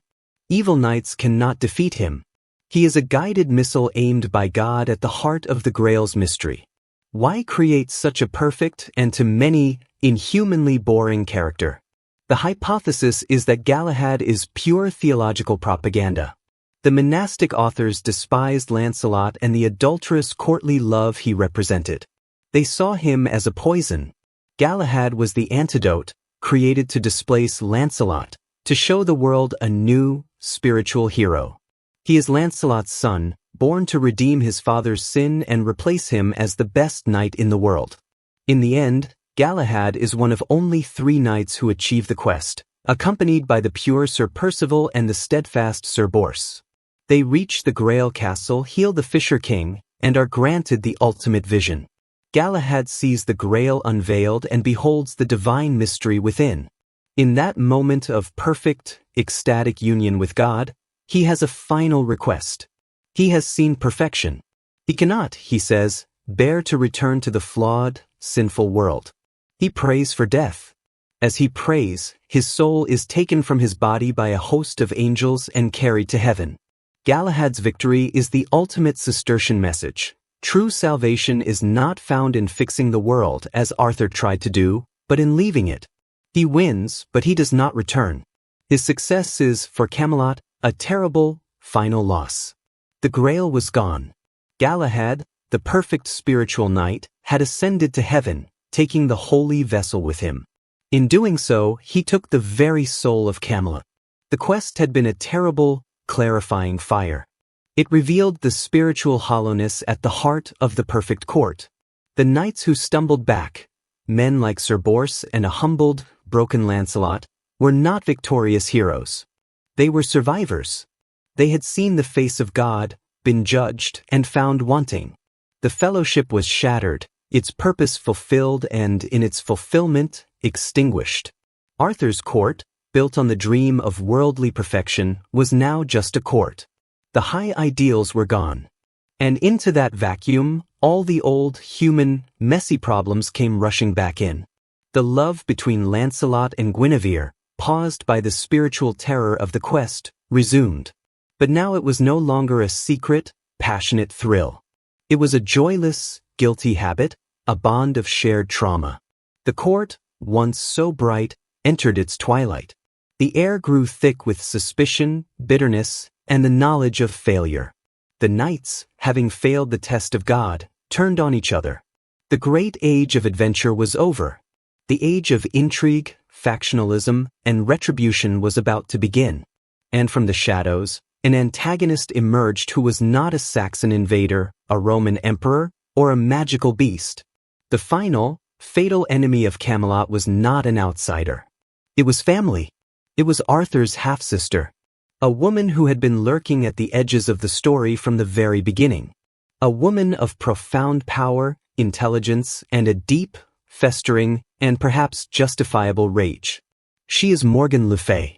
Evil knights cannot defeat him. He is a guided missile aimed by God at the heart of the Grail's mystery. Why create such a perfect and to many, inhumanly boring character? The hypothesis is that Galahad is pure theological propaganda. The monastic authors despised Lancelot and the adulterous courtly love he represented. They saw him as a poison. Galahad was the antidote, created to displace Lancelot, to show the world a new, spiritual hero. He is Lancelot's son, born to redeem his father's sin and replace him as the best knight in the world. In the end, Galahad is one of only 3 knights who achieve the quest, accompanied by the pure Sir Percival and the steadfast Sir Bors. They reach the Grail Castle, heal the Fisher King, and are granted the ultimate vision. Galahad sees the Grail unveiled and beholds the divine mystery within. In that moment of perfect, ecstatic union with God, he has a final request. He has seen perfection. He cannot, he says, bear to return to the flawed, sinful world. He prays for death. As he prays, his soul is taken from his body by a host of angels and carried to heaven. Galahad's victory is the ultimate Cistercian message. True salvation is not found in fixing the world, as Arthur tried to do, but in leaving it. He wins, but he does not return. His success is, for Camelot, a terrible, final loss. The Grail was gone. Galahad, the perfect spiritual knight, had ascended to heaven, taking the holy vessel with him. In doing so, he took the very soul of Camelot. The quest had been a terrible, clarifying fire. It revealed the spiritual hollowness at the heart of the perfect court. The knights who stumbled back, men like Sir Bors and a humbled, broken Lancelot, were not victorious heroes. They were survivors. They had seen the face of God, been judged, and found wanting. The fellowship was shattered, its purpose fulfilled and, in its fulfillment, extinguished. Arthur's court, built on the dream of worldly perfection, was now just a court. The high ideals were gone. And into that vacuum, all the old, human, messy problems came rushing back in. The love between Lancelot and Guinevere, paused by the spiritual terror of the quest, resumed. But now it was no longer a secret, passionate thrill. It was a joyless, guilty habit, a bond of shared trauma. The court, once so bright, entered its twilight. The air grew thick with suspicion, bitterness, and the knowledge of failure. The knights, having failed the test of God, turned on each other. The great age of adventure was over. The age of intrigue, factionalism, and retribution was about to begin. And from the shadows, an antagonist emerged who was not a Saxon invader, a Roman emperor, or a magical beast. The final, fatal enemy of Camelot was not an outsider. It was family. It was Arthur's half-sister, a woman who had been lurking at the edges of the story from the very beginning. A woman of profound power, intelligence, and a deep, festering, and perhaps justifiable rage. She is Morgan Le Fay.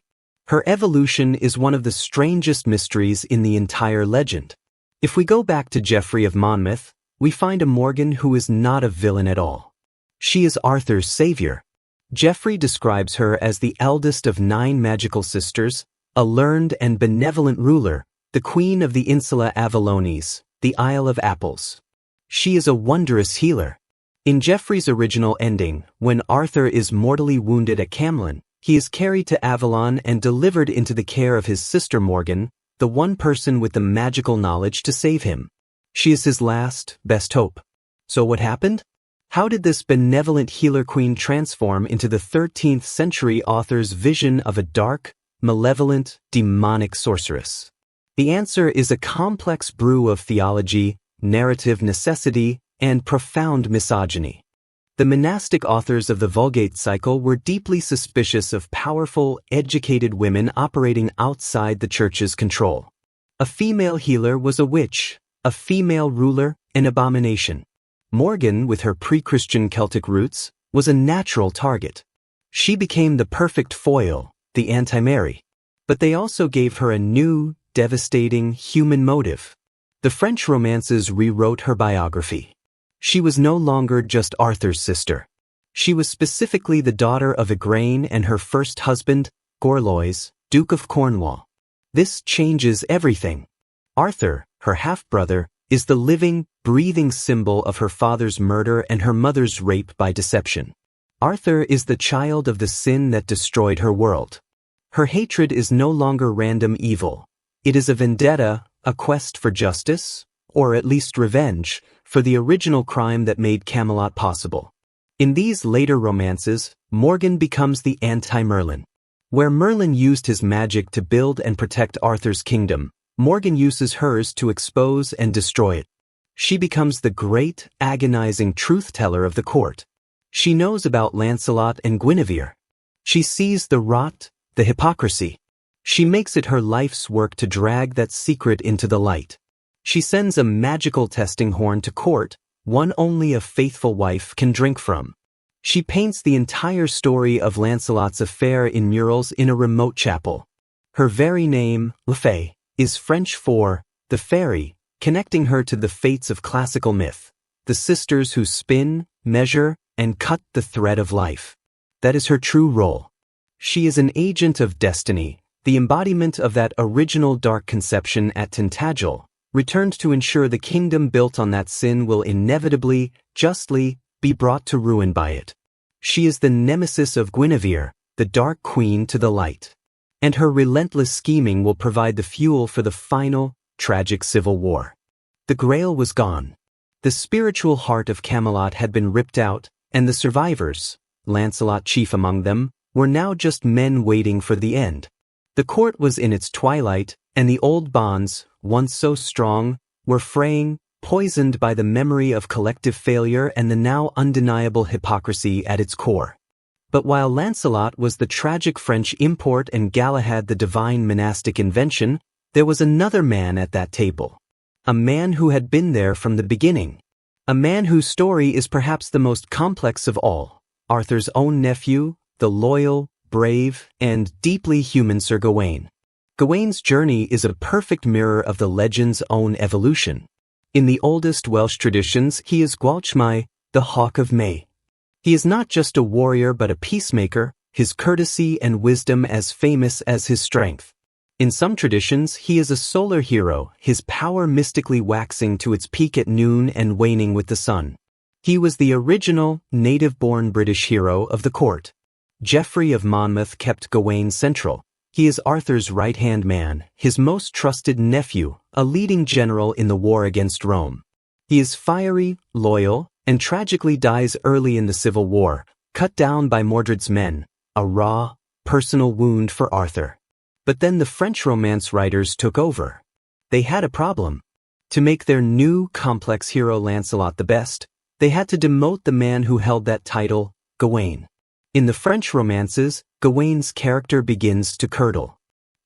Her evolution is one of the strangest mysteries in the entire legend. If we go back to Geoffrey of Monmouth, we find a Morgan who is not a villain at all. She is Arthur's savior. Geoffrey describes her as the eldest of 9 magical sisters, a learned and benevolent ruler, the queen of the Insula Avalones, the Isle of Apples. She is a wondrous healer. In Geoffrey's original ending, when Arthur is mortally wounded at Camelot, he is carried to Avalon and delivered into the care of his sister Morgan, the one person with the magical knowledge to save him. She is his last, best hope. So what happened? How did this benevolent healer queen transform into the 13th century author's vision of a dark, malevolent, demonic sorceress? The answer is a complex brew of theology, narrative necessity, and profound misogyny. The monastic authors of the Vulgate cycle were deeply suspicious of powerful, educated women operating outside the church's control. A female healer was a witch, a female ruler, an abomination. Morgan, with her pre-Christian Celtic roots, was a natural target. She became the perfect foil, the anti-Mary. But they also gave her a new, devastating, human motive. The French romances rewrote her biography. She was no longer just Arthur's sister. She was specifically the daughter of Igraine and her first husband, Gorlois, Duke of Cornwall. This changes everything. Arthur, her half-brother, is the living, breathing symbol of her father's murder and her mother's rape by deception. Arthur is the child of the sin that destroyed her world. Her hatred is no longer random evil. It is a vendetta, a quest for justice, or at least revenge, for the original crime that made Camelot possible. In these later romances, Morgan becomes the anti-Merlin. Where Merlin used his magic to build and protect Arthur's kingdom, Morgan uses hers to expose and destroy it. She becomes the great, agonizing truth-teller of the court. She knows about Lancelot and Guinevere. She sees the rot, the hypocrisy. She makes it her life's work to drag that secret into the light. She sends a magical testing horn to court, one only a faithful wife can drink from. She paints the entire story of Lancelot's affair in murals in a remote chapel. Her very name, Le Fay, is French for the fairy, connecting her to the fates of classical myth, the sisters who spin, measure, and cut the thread of life. That is her true role. She is an agent of destiny, the embodiment of that original dark conception at Tintagel, returned to ensure the kingdom built on that sin will inevitably, justly, be brought to ruin by it. She is the nemesis of Guinevere, the dark queen to the light. And her relentless scheming will provide the fuel for the final, tragic civil war. The Grail was gone. The spiritual heart of Camelot had been ripped out, and the survivors, Lancelot chief among them, were now just men waiting for the end. The court was in its twilight, and the old bonds, once so strong, were fraying, poisoned by the memory of collective failure and the now undeniable hypocrisy at its core. But while Lancelot was the tragic French import and Galahad the divine monastic invention, there was another man at that table. A man who had been there from the beginning. A man whose story is perhaps the most complex of all. Arthur's own nephew, the loyal, brave, and deeply human Sir Gawain. Gawain's journey is a perfect mirror of the legend's own evolution. In the oldest Welsh traditions, he is Gwalchmai, the Hawk of May. He is not just a warrior but a peacemaker, his courtesy and wisdom as famous as his strength. In some traditions, he is a solar hero, his power mystically waxing to its peak at noon and waning with the sun. He was the original, native-born British hero of the court. Geoffrey of Monmouth kept Gawain central. He is Arthur's right-hand man, his most trusted nephew, a leading general in the war against Rome. He is fiery, loyal, and tragically dies early in the Civil War, cut down by Mordred's men, a raw, personal wound for Arthur. But then the French romance writers took over. They had a problem. To make their new, complex hero Lancelot the best, they had to demote the man who held that title, Gawain. In the French romances, Gawain's character begins to curdle.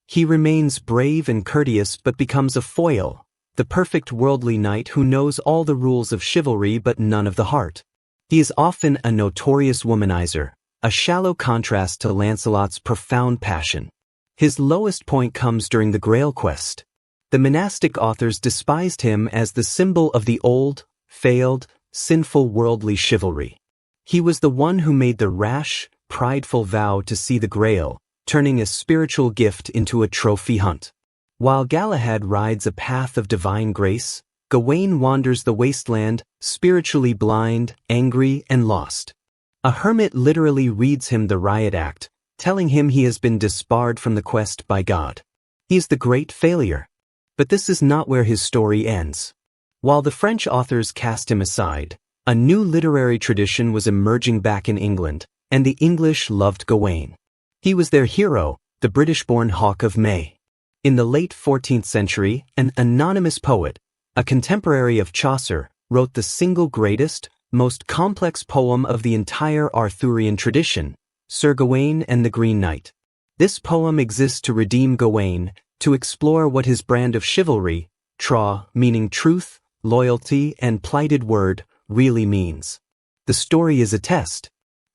He remains brave and courteous but becomes a foil, the perfect worldly knight who knows all the rules of chivalry but none of the heart. He is often a notorious womanizer, a shallow contrast to Lancelot's profound passion. His lowest point comes during the Grail quest. The monastic authors despised him as the symbol of the old, failed, sinful worldly chivalry. He was the one who made the rash, prideful vow to see the Grail, turning a spiritual gift into a trophy hunt. While Galahad rides a path of divine grace, Gawain wanders the wasteland, spiritually blind, angry, and lost. A hermit literally reads him the riot act, telling him he has been disbarred from the quest by God. He is the great failure. But this is not where his story ends. While the French authors cast him aside, a new literary tradition was emerging back in England, and the English loved Gawain. He was their hero, the British-born Hawk of May. In the late 14th century, an anonymous poet, a contemporary of Chaucer, wrote the single greatest, most complex poem of the entire Arthurian tradition, Sir Gawain and the Green Knight. This poem exists to redeem Gawain, to explore what his brand of chivalry, tra, meaning truth, loyalty, and plighted word, really means. The story is a test.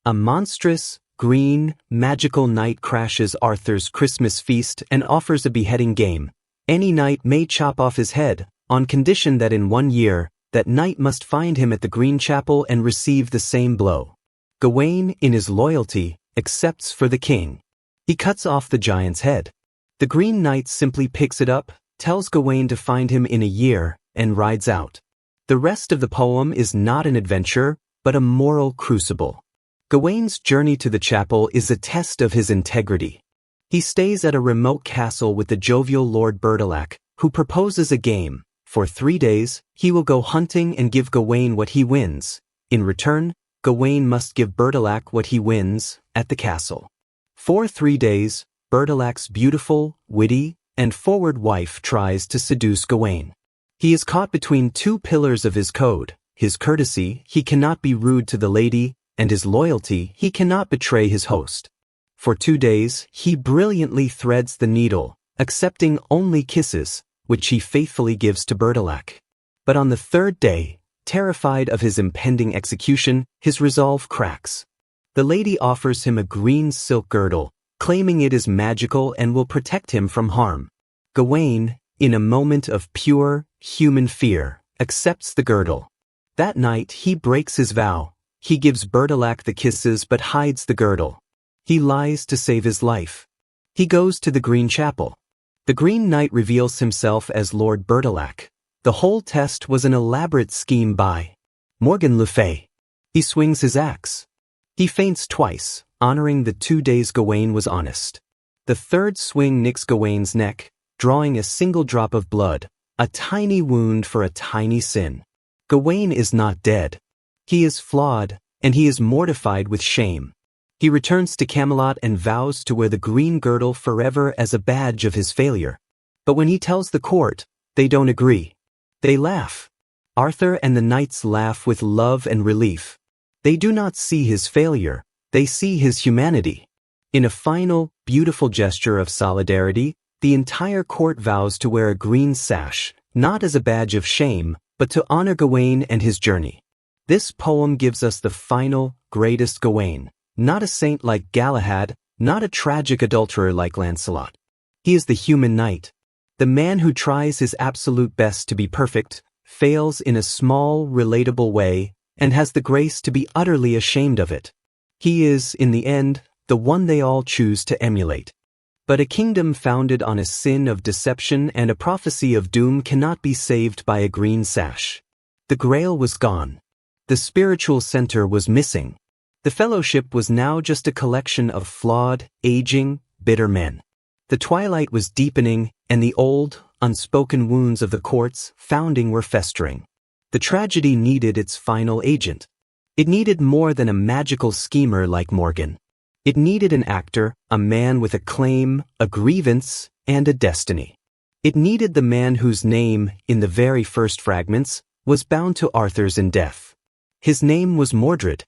A monstrous, green, magical knight crashes Arthur's Christmas feast and offers a beheading game. Any knight may chop off his head, on condition that in 1 year, that knight must find him at the Green Chapel and receive the same blow. Gawain, in his loyalty, accepts for the king. He cuts off the giant's head. The Green Knight simply picks it up, tells Gawain to find him in a year, and rides out. The rest of the poem is not an adventure, but a moral crucible. Gawain's journey to the chapel is a test of his integrity. He stays at a remote castle with the jovial Lord Bertilac, who proposes a game. For 3 days, he will go hunting and give Gawain what he wins. In return, Gawain must give Bertilac what he wins at the castle. For 3 days, Bertilac's beautiful, witty, and forward wife tries to seduce Gawain. He is caught between 2 pillars of his code, his courtesy, he cannot be rude to the lady, and his loyalty, he cannot betray his host. For 2 days, he brilliantly threads the needle, accepting only kisses, which he faithfully gives to Bertilac. But on the 3rd day, terrified of his impending execution, his resolve cracks. The lady offers him a green silk girdle, claiming it is magical and will protect him from harm. Gawain, in a moment of pure, human fear, accepts the girdle. That night he breaks his vow. He gives Bertilac the kisses but hides the girdle. He lies to save his life. He goes to the Green Chapel. The Green Knight reveals himself as Lord Bertilac. The whole test was an elaborate scheme by Morgan Le Fay. He swings his axe. He faints twice, honoring the 2 days Gawain was honest. The 3rd swing nicks Gawain's neck, drawing a single drop of blood, a tiny wound for a tiny sin. Gawain is not dead. He is flawed, and he is mortified with shame. He returns to Camelot and vows to wear the green girdle forever as a badge of his failure. But when he tells the court, they don't agree. They laugh. Arthur and the knights laugh with love and relief. They do not see his failure, they see his humanity. In a final, beautiful gesture of solidarity, the entire court vows to wear a green sash, not as a badge of shame, but to honor Gawain and his journey. This poem gives us the final, greatest Gawain, not a saint like Galahad, not a tragic adulterer like Lancelot. He is the human knight. The man who tries his absolute best to be perfect, fails in a small, relatable way, and has the grace to be utterly ashamed of it. He is, in the end, the one they all choose to emulate. But a kingdom founded on a sin of deception and a prophecy of doom cannot be saved by a green sash. The Grail was gone. The spiritual center was missing. The fellowship was now just a collection of flawed, aging, bitter men. The twilight was deepening, and the old, unspoken wounds of the court's founding were festering. The tragedy needed its final agent. It needed more than a magical schemer like Morgan. It needed an actor, a man with a claim, a grievance, and a destiny. It needed the man whose name, in the very first fragments, was bound to Arthur's in death. His name was Mordred.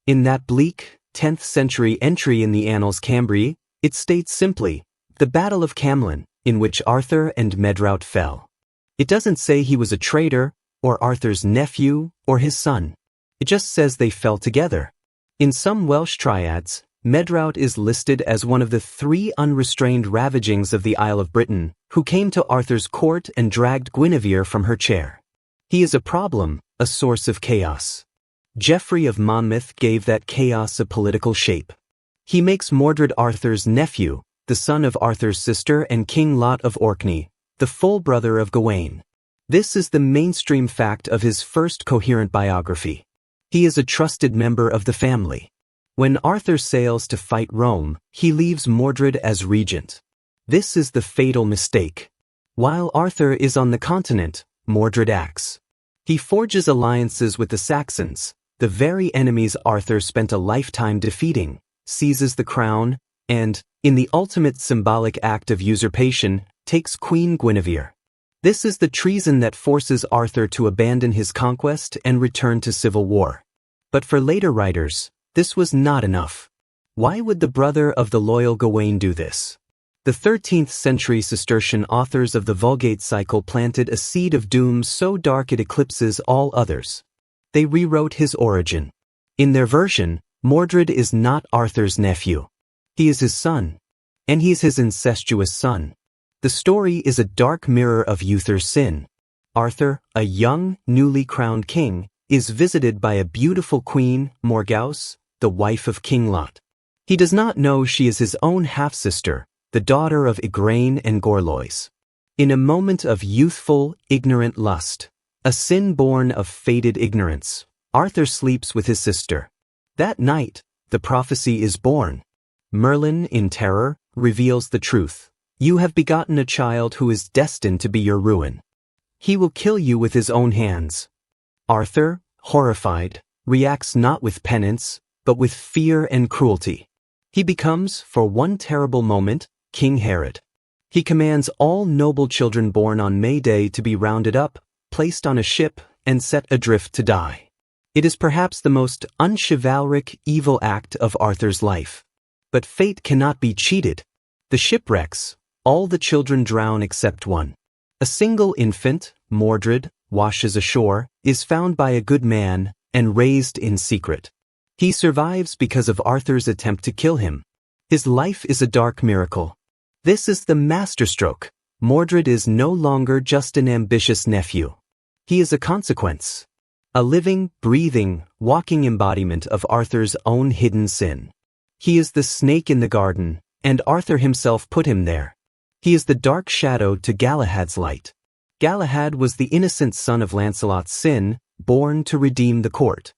In that bleak, 10th century entry in the Annals Cambrii, it states simply, the Battle of Camelot, in which Arthur and Medrawd fell. It doesn't say he was a traitor, or Arthur's nephew, or his son. It just says they fell together. In some Welsh triads, Medrawd is listed as one of the 3 unrestrained ravagings of the Isle of Britain, who came to Arthur's court and dragged Guinevere from her chair. He is a problem, a source of chaos. Geoffrey of Monmouth gave that chaos a political shape. He makes Mordred Arthur's nephew, the son of Arthur's sister and King Lot of Orkney, the full brother of Gawain. This is the mainstream fact of his first coherent biography. He is a trusted member of the family. When Arthur sails to fight Rome, he leaves Mordred as regent. This is the fatal mistake. While Arthur is on the continent, Mordred acts. He forges alliances with the Saxons, the very enemies Arthur spent a lifetime defeating, seizes the crown, and, in the ultimate symbolic act of usurpation, takes Queen Guinevere. This is the treason that forces Arthur to abandon his conquest and return to civil war. But for later writers, this was not enough. Why would the brother of the loyal Gawain do this? The 13th century Cistercian authors of the Vulgate cycle planted a seed of doom so dark it eclipses all others. They rewrote his origin. In their version, Mordred is not Arthur's nephew. He is his son. And he is his incestuous son. The story is a dark mirror of Uther's sin. Arthur, a young, newly crowned king, is visited by a beautiful queen, Morgause, the wife of King Lot. He does not know she is his own half-sister, the daughter of Igraine and Gorlois. In a moment of youthful, ignorant lust, a sin born of fated ignorance, Arthur sleeps with his sister. That night, the prophecy is born. Merlin, in terror, reveals the truth. You have begotten a child who is destined to be your ruin. He will kill you with his own hands. Arthur, horrified, reacts not with penance, but with fear and cruelty. He becomes, for one terrible moment, King Herod. He commands all noble children born on May Day to be rounded up, placed on a ship, and set adrift to die. It is perhaps the most unchivalric, evil act of Arthur's life. But fate cannot be cheated. The ship wrecks. All the children drown except one. A single infant, Mordred, washes ashore, is found by a good man, and raised in secret. He survives because of Arthur's attempt to kill him. His life is a dark miracle. This is the masterstroke. Mordred is no longer just an ambitious nephew. He is a consequence. A living, breathing, walking embodiment of Arthur's own hidden sin. He is the snake in the garden, and Arthur himself put him there. He is the dark shadow to Galahad's light. Galahad was the innocent son of Lancelot's sin, born to redeem the court.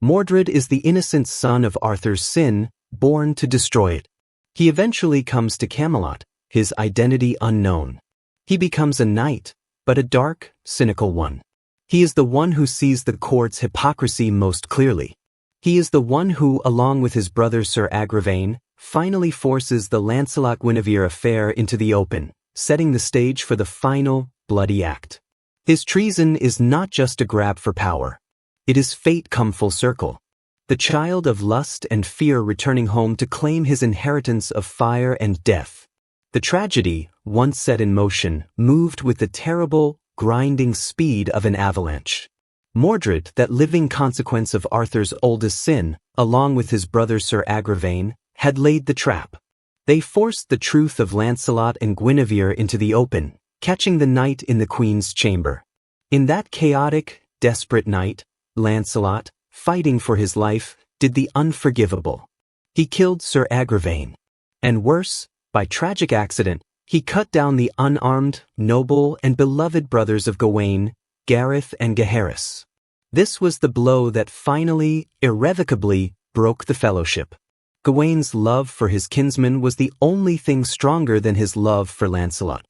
Mordred is the innocent son of Arthur's sin, born to destroy it. He eventually comes to Camelot, his identity unknown. He becomes a knight, but a dark, cynical one. He is the one who sees the court's hypocrisy most clearly. He is the one who, along with his brother Sir Agravain, finally forces the Lancelot-Guinevere affair into the open, setting the stage for the final, bloody act. His treason is not just a grab for power. It is fate come full circle. The child of lust and fear returning home to claim his inheritance of fire and death. The tragedy, once set in motion, moved with the terrible, grinding speed of an avalanche. Mordred, that living consequence of Arthur's oldest sin, along with his brother Sir Agravain, had laid the trap. They forced the truth of Lancelot and Guinevere into the open, catching the knight in the queen's chamber. In that chaotic, desperate night, Lancelot, fighting for his life, did the unforgivable. He killed Sir Agravain. And worse, by tragic accident, he cut down the unarmed, noble, and beloved brothers of Gawain, Gareth and Gaheris. This was the blow that finally, irrevocably, broke the fellowship. Gawaine's love for his kinsman was the only thing stronger than his love for Lancelot.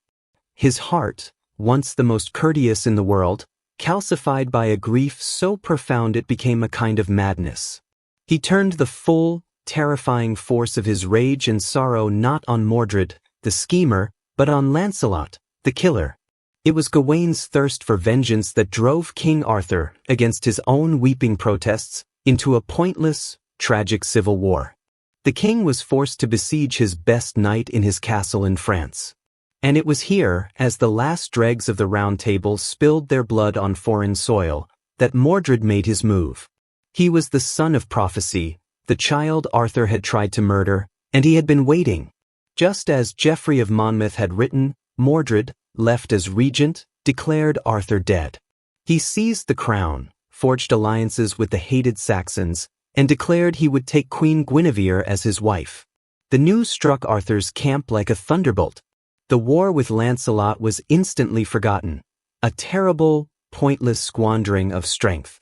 His heart, once the most courteous in the world, calcified by a grief so profound it became a kind of madness. He turned the full, terrifying force of his rage and sorrow not on Mordred, the schemer, but on Lancelot, the killer. It was Gawaine's thirst for vengeance that drove King Arthur, against his own weeping protests, into a pointless, tragic civil war. The king was forced to besiege his best knight in his castle in France. And it was here, as the last dregs of the Round Table spilled their blood on foreign soil, that Mordred made his move. He was the son of prophecy, the child Arthur had tried to murder, and he had been waiting. Just as Geoffrey of Monmouth had written, Mordred, left as regent, declared Arthur dead. He seized the crown, forged alliances with the hated Saxons, and declared he would take Queen Guinevere as his wife. The news struck Arthur's camp like a thunderbolt. The war with Lancelot was instantly forgotten, a terrible, pointless squandering of strength.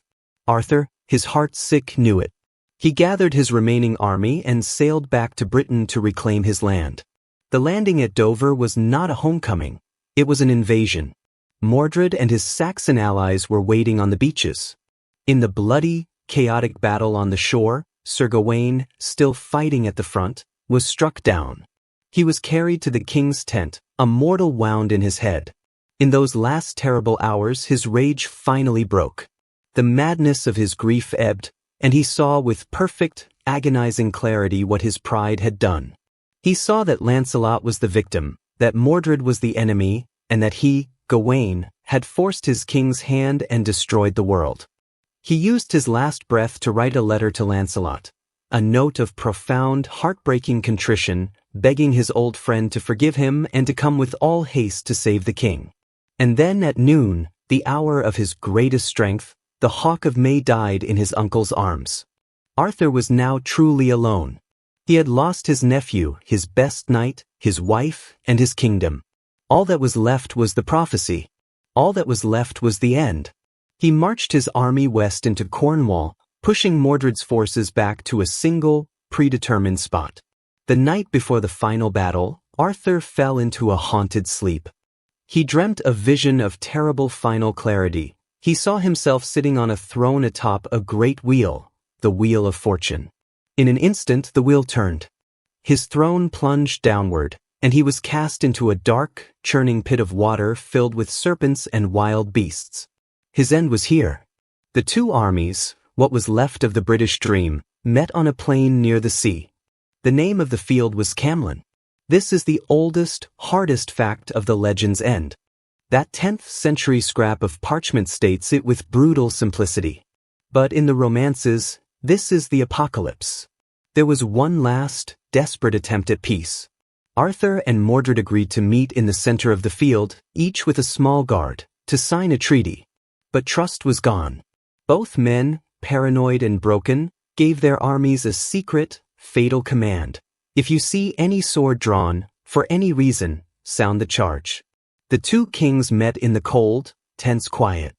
Arthur, his heart sick, knew it. He gathered his remaining army and sailed back to Britain to reclaim his land. The landing at Dover was not a homecoming, it was an invasion. Mordred and his Saxon allies were waiting on the beaches. In the bloody, chaotic battle on the shore, Sir Gawaine, still fighting at the front, was struck down. He was carried to the king's tent, a mortal wound in his head. In those last terrible hours his rage finally broke. The madness of his grief ebbed, and he saw with perfect, agonizing clarity what his pride had done. He saw that Lancelot was the victim, that Mordred was the enemy, and that he, Gawaine, had forced his king's hand and destroyed the world. He used his last breath to write a letter to Lancelot, a note of profound, heartbreaking contrition, begging his old friend to forgive him and to come with all haste to save the king. And then at noon, the hour of his greatest strength, the Hawk of May died in his uncle's arms. Arthur was now truly alone. He had lost his nephew, his best knight, his wife, and his kingdom. All that was left was the prophecy. All that was left was the end. He marched his army west into Cornwall, pushing Mordred's forces back to a single, predetermined spot. The night before the final battle, Arthur fell into a haunted sleep. He dreamt a vision of terrible final clarity. He saw himself sitting on a throne atop a great wheel, the Wheel of Fortune. In an instant the wheel turned. His throne plunged downward, and he was cast into a dark, churning pit of water filled with serpents and wild beasts. His end was here. The two armies, what was left of the British dream, met on a plain near the sea. The name of the field was Camelot. This is the oldest, hardest fact of the legend's end. That 10th century scrap of parchment states it with brutal simplicity. But in the romances, this is the apocalypse. There was one last, desperate attempt at peace. Arthur and Mordred agreed to meet in the center of the field, each with a small guard, to sign a treaty. But trust was gone. Both men, paranoid and broken, gave their armies a secret, fatal command. If you see any sword drawn, for any reason, sound the charge. The two kings met in the cold, tense quiet.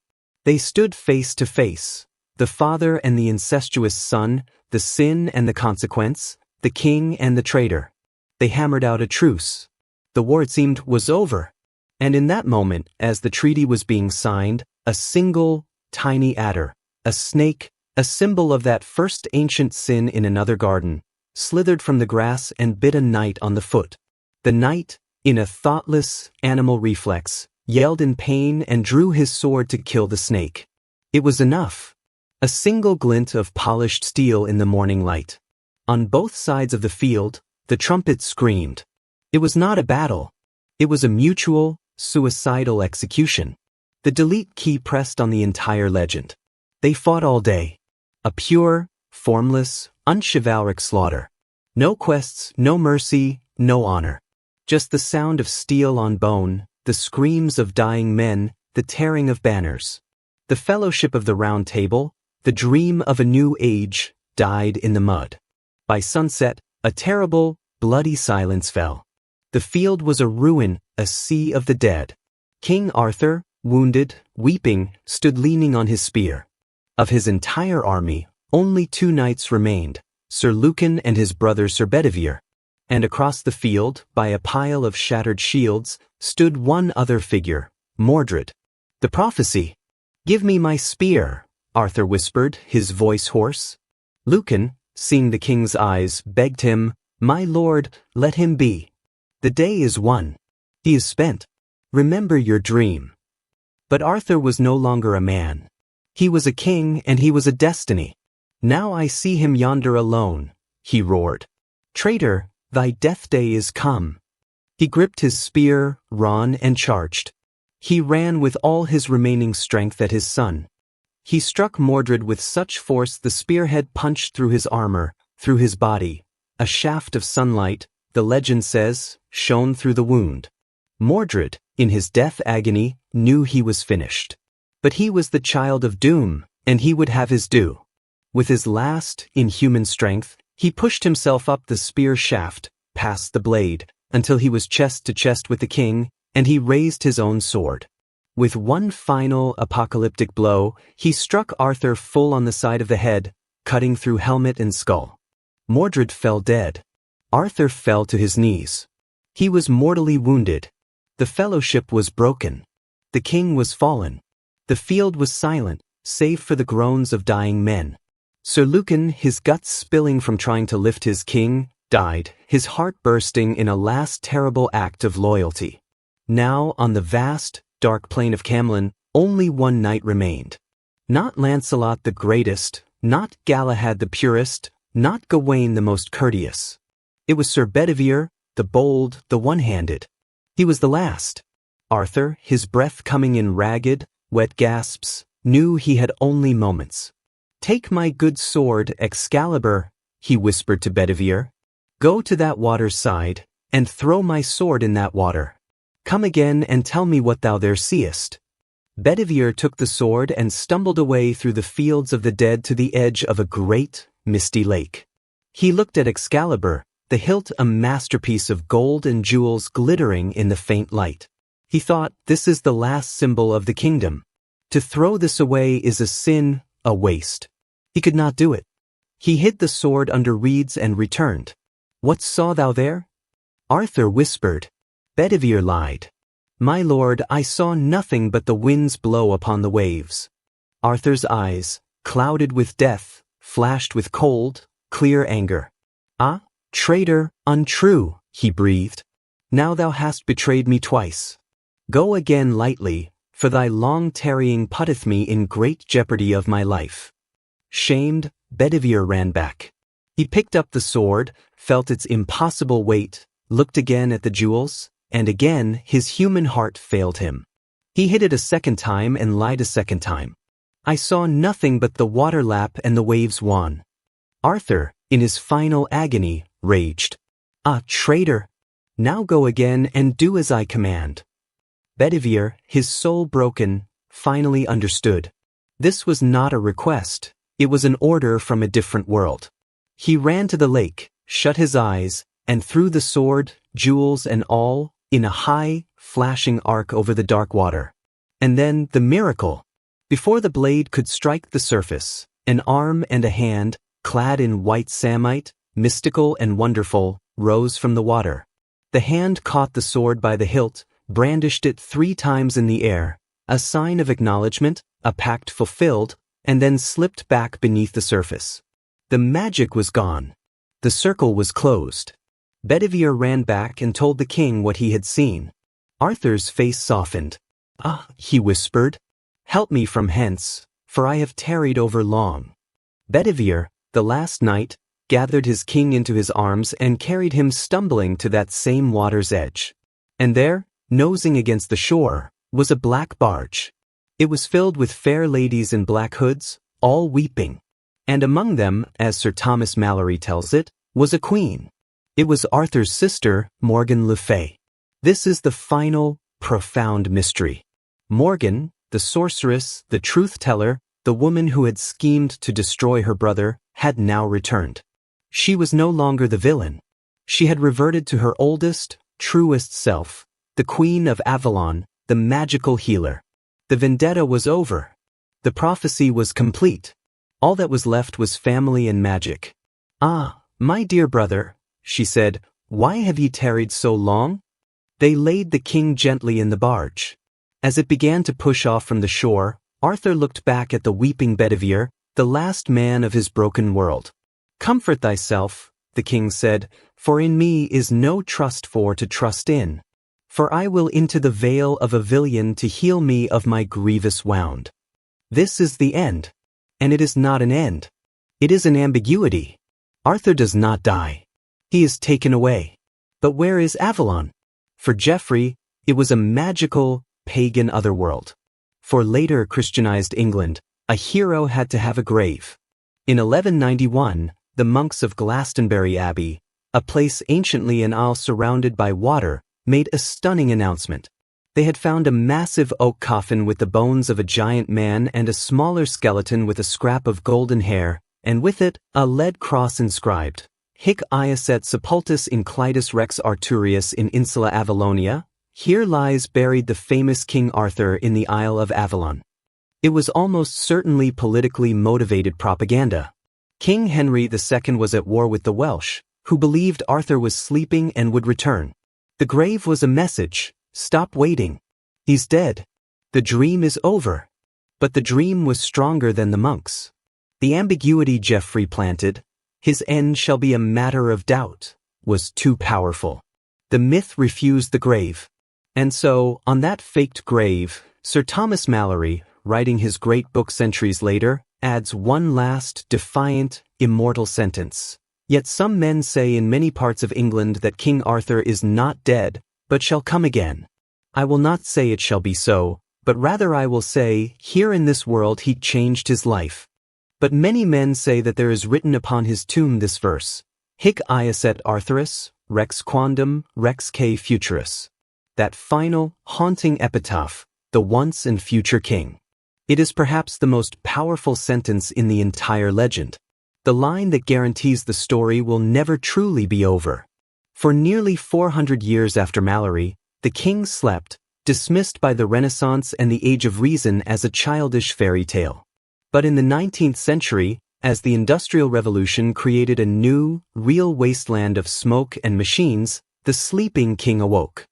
They stood face to face, the father and the incestuous son, the sin and the consequence, the king and the traitor. They hammered out a truce. The war, it seemed, was over. And in that moment, as the treaty was being signed, a single, tiny adder, a snake, a symbol of that first ancient sin in another garden, slithered from the grass and bit a knight on the foot. The knight, in a thoughtless, animal reflex, yelled in pain and drew his sword to kill the snake. It was enough. A single glint of polished steel in the morning light. On both sides of the field, the trumpet screamed. It was not a battle. It was a mutual, suicidal execution. The delete key pressed on the entire legend. They fought all day. A pure, formless, unchivalric slaughter. No quests, no mercy, no honor. Just the sound of steel on bone, the screams of dying men, the tearing of banners. The fellowship of the Round Table, the dream of a new age, died in the mud. By sunset, a terrible, bloody silence fell. The field was a ruin, a sea of the dead. King Arthur, wounded, weeping, stood leaning on his spear. Of his entire army, only 2 knights remained, Sir Lucan and his brother Sir Bedivere. And across the field, by a pile of shattered shields, stood one other figure, Mordred. The prophecy. "Give me my spear," Arthur whispered, his voice hoarse. Lucan, seeing the king's eyes, begged him, "My lord, let him be. The day is won. He is spent. Remember your dream." But Arthur was no longer a man. He was a king, and he was a destiny. "Now I see him yonder alone," he roared. "Traitor, thy death day is come." He gripped his spear, ran, and charged. He ran with all his remaining strength at his son. He struck Mordred with such force the spearhead punched through his armor, through his body. A shaft of sunlight, the legend says, shone through the wound. Mordred, in his death agony, knew he was finished. But he was the child of doom, and he would have his due. With his last, inhuman strength, he pushed himself up the spear shaft, past the blade, until he was chest to chest with the king, and he raised his own sword. With one final apocalyptic blow, he struck Arthur full on the side of the head, cutting through helmet and skull. Mordred fell dead. Arthur fell to his knees. He was mortally wounded. The fellowship was broken. The king was fallen. The field was silent, save for the groans of dying men. Sir Lucan, his guts spilling from trying to lift his king, died, his heart bursting in a last terrible act of loyalty. Now, on the vast, dark plain of Camelot, only one knight remained. Not Lancelot the greatest, not Galahad the purest, not Gawain the most courteous. It was Sir Bedivere, the bold, the one-handed. He was the last. Arthur, his breath coming in ragged, wet gasps, knew he had only moments. "Take my good sword, Excalibur," he whispered to Bedivere. "Go to that water's side, and throw my sword in that water. Come again and tell me what thou there seest." Bedivere took the sword and stumbled away through the fields of the dead to the edge of a great, misty lake. He looked at Excalibur, the hilt a masterpiece of gold and jewels glittering in the faint light. He thought, this is the last symbol of the kingdom. To throw this away is a sin, a waste. He could not do it. He hid the sword under reeds and returned. "What saw thou there?" Arthur whispered. Bedivere lied. "My lord, I saw nothing but the winds blow upon the waves." Arthur's eyes, clouded with death, flashed with cold, clear anger. "Ah, traitor, untrue," he breathed. "Now thou hast betrayed me twice. Go again lightly, for thy long tarrying putteth me in great jeopardy of my life." Shamed, Bedivere ran back. He picked up the sword, felt its impossible weight, looked again at the jewels, and again his human heart failed him. He hit it a second time and lied a second time. "I saw nothing but the water lap and the waves wan." Arthur, in his final agony, raged. "Ah, traitor! Now go again and do as I command." Bedivere, his soul broken, finally understood. This was not a request, it was an order from a different world. He ran to the lake, shut his eyes, and threw the sword, jewels and all, in a high, flashing arc over the dark water. And then the miracle! Before the blade could strike the surface, an arm and a hand, clad in white samite, mystical and wonderful, rose from the water. The hand caught the sword by the hilt, brandished it 3 times in the air, a sign of acknowledgement, a pact fulfilled, and then slipped back beneath the surface. The magic was gone. The circle was closed. Bedivere ran back and told the king what he had seen. Arthur's face softened. "Ah," he whispered, "help me from hence, for I have tarried over long." Bedivere, the last knight, gathered his king into his arms and carried him stumbling to that same water's edge. And there, nosing against the shore, was a black barge. It was filled with fair ladies in black hoods, all weeping. And among them, as Sir Thomas Malory tells it, was a queen. It was Arthur's sister, Morgan le Fay. This is the final, profound mystery. Morgan, the sorceress, the truth-teller, the woman who had schemed to destroy her brother, had now returned. She was no longer the villain. She had reverted to her oldest, truest self, the Queen of Avalon, the magical healer. The vendetta was over. The prophecy was complete. All that was left was family and magic. "Ah, my dear brother," she said, "why have ye tarried so long?" They laid the king gently in the barge. As it began to push off from the shore, Arthur looked back at the weeping Bedivere, the last man of his broken world. "Comfort thyself," the king said, "for in me is no trust for to trust in. For I will into the vale of Avilion to heal me of my grievous wound." This is the end. And it is not an end. It is an ambiguity. Arthur does not die. He is taken away. But where is Avalon? For Geoffrey, it was a magical, pagan otherworld. For later Christianized England, a hero had to have a grave. In 1191, the monks of Glastonbury Abbey, a place anciently an isle surrounded by water, made a stunning announcement. They had found a massive oak coffin with the bones of a giant man and a smaller skeleton with a scrap of golden hair, and with it, a lead cross inscribed, Hic Iacet sepultus in Clitus Rex Arturius in Insula Avalonia. Here lies buried the famous King Arthur in the Isle of Avalon. It was almost certainly politically motivated propaganda. King Henry II was at war with the Welsh, who believed Arthur was sleeping and would return. The grave was a message: stop waiting. He's dead. The dream is over. But the dream was stronger than the monks. The ambiguity Geoffrey planted, his end shall be a matter of doubt, was too powerful. The myth refused the grave. And so, on that faked grave, Sir Thomas Malory, writing his great book centuries later, adds one last, defiant, immortal sentence. Yet some men say in many parts of England that King Arthur is not dead, but shall come again. I will not say it shall be so, but rather I will say, here in this world he changed his life. But many men say that there is written upon his tomb this verse, Hic Iacet Arthurus, Rex Quondam, Rex K Futurus. That final, haunting epitaph, the once and future king. It is perhaps the most powerful sentence in the entire legend. The line that guarantees the story will never truly be over. For nearly 400 years after Malory, the king slept, dismissed by the Renaissance and the Age of Reason as a childish fairy tale. But in the 19th century, as the Industrial Revolution created a new, real wasteland of smoke and machines, the sleeping king awoke.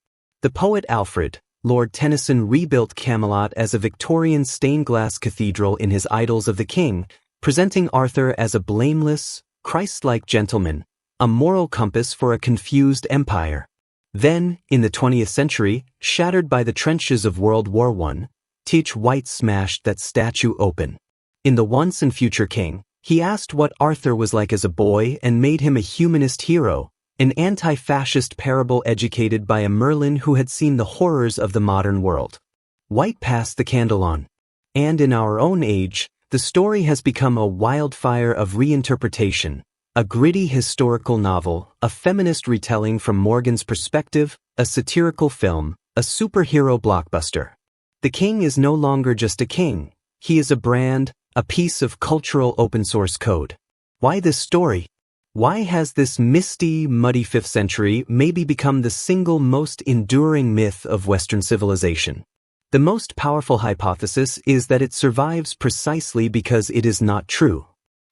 The poet Alfred, Lord Tennyson rebuilt Camelot as a Victorian stained-glass cathedral in his Idylls of the King, presenting Arthur as a blameless, Christ-like gentleman, a moral compass for a confused empire. Then, in the 20th century, shattered by the trenches of World War I, T.H. White smashed that statue open. In The Once and Future King, he asked what Arthur was like as a boy and made him a humanist hero, an anti-fascist parable educated by a Merlin who had seen the horrors of the modern world. White passed the candle on. And in our own age, the story has become a wildfire of reinterpretation, a gritty historical novel, a feminist retelling from Morgan's perspective, a satirical film, a superhero blockbuster. The king is no longer just a king. He is a brand, a piece of cultural open-source code. Why this story? Why has this misty, muddy 5th century maybe become the single most enduring myth of Western civilization? The most powerful hypothesis is that it survives precisely because it is not true.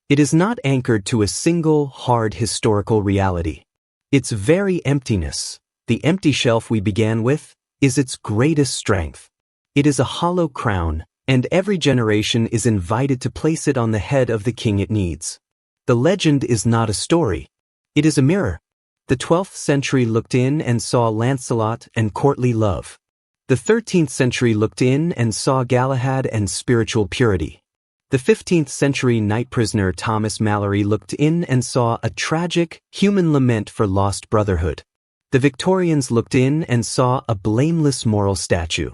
It is not anchored to a single, hard historical reality. Its very emptiness, the empty shelf we began with, is its greatest strength. It is a hollow crown, and every generation is invited to place it on the head of the king it needs. The legend is not a story. It is a mirror. The 12th century looked in and saw Lancelot and courtly love. The 13th century looked in and saw Galahad and spiritual purity. The 15th century night prisoner Thomas Malory looked in and saw a tragic, human lament for lost brotherhood. The Victorians looked in and saw a blameless moral statue.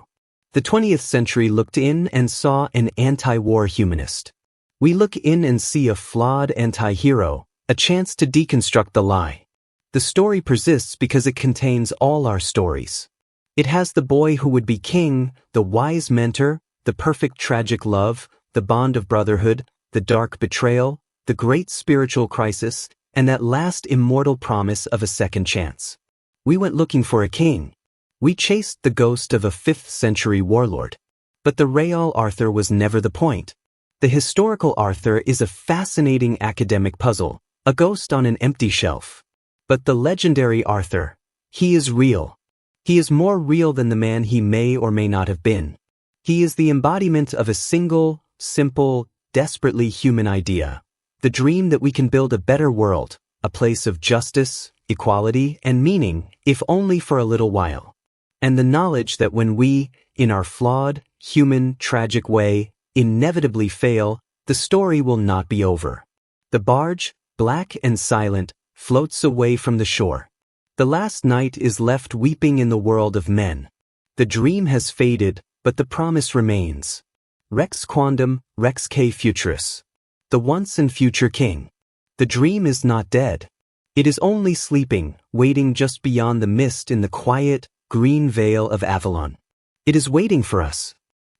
The 20th century looked in and saw an anti-war humanist. We look in and see a flawed anti-hero, a chance to deconstruct the lie. The story persists because it contains all our stories. It has the boy who would be king, the wise mentor, the perfect tragic love, the bond of brotherhood, the dark betrayal, the great spiritual crisis, and that last immortal promise of a second chance. We went looking for a king. We chased the ghost of a 5th century warlord. But the real Arthur was never the point. The historical Arthur is a fascinating academic puzzle, a ghost on an empty shelf. But the legendary Arthur, he is real. He is more real than the man he may or may not have been. He is the embodiment of a single, simple, desperately human idea. The dream that we can build a better world, a place of justice, equality, and meaning, if only for a little while. And the knowledge that when we, in our flawed, human, tragic way, inevitably fail, the story will not be over. The barge, black and silent, floats away from the shore. The last knight is left weeping in the world of men. The dream has faded, but the promise remains. Rex quondam, Rex K futurus. The once and future king. The dream is not dead. It is only sleeping, waiting just beyond the mist in the quiet, green vale of Avalon. It is waiting for us.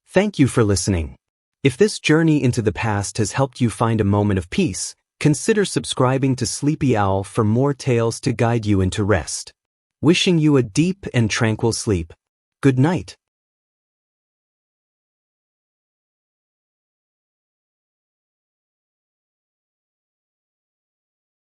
Thank you for listening. If this journey into the past has helped you find a moment of peace, consider subscribing to Sleepy Owl for more tales to guide you into rest. Wishing you a deep and tranquil sleep. Good night.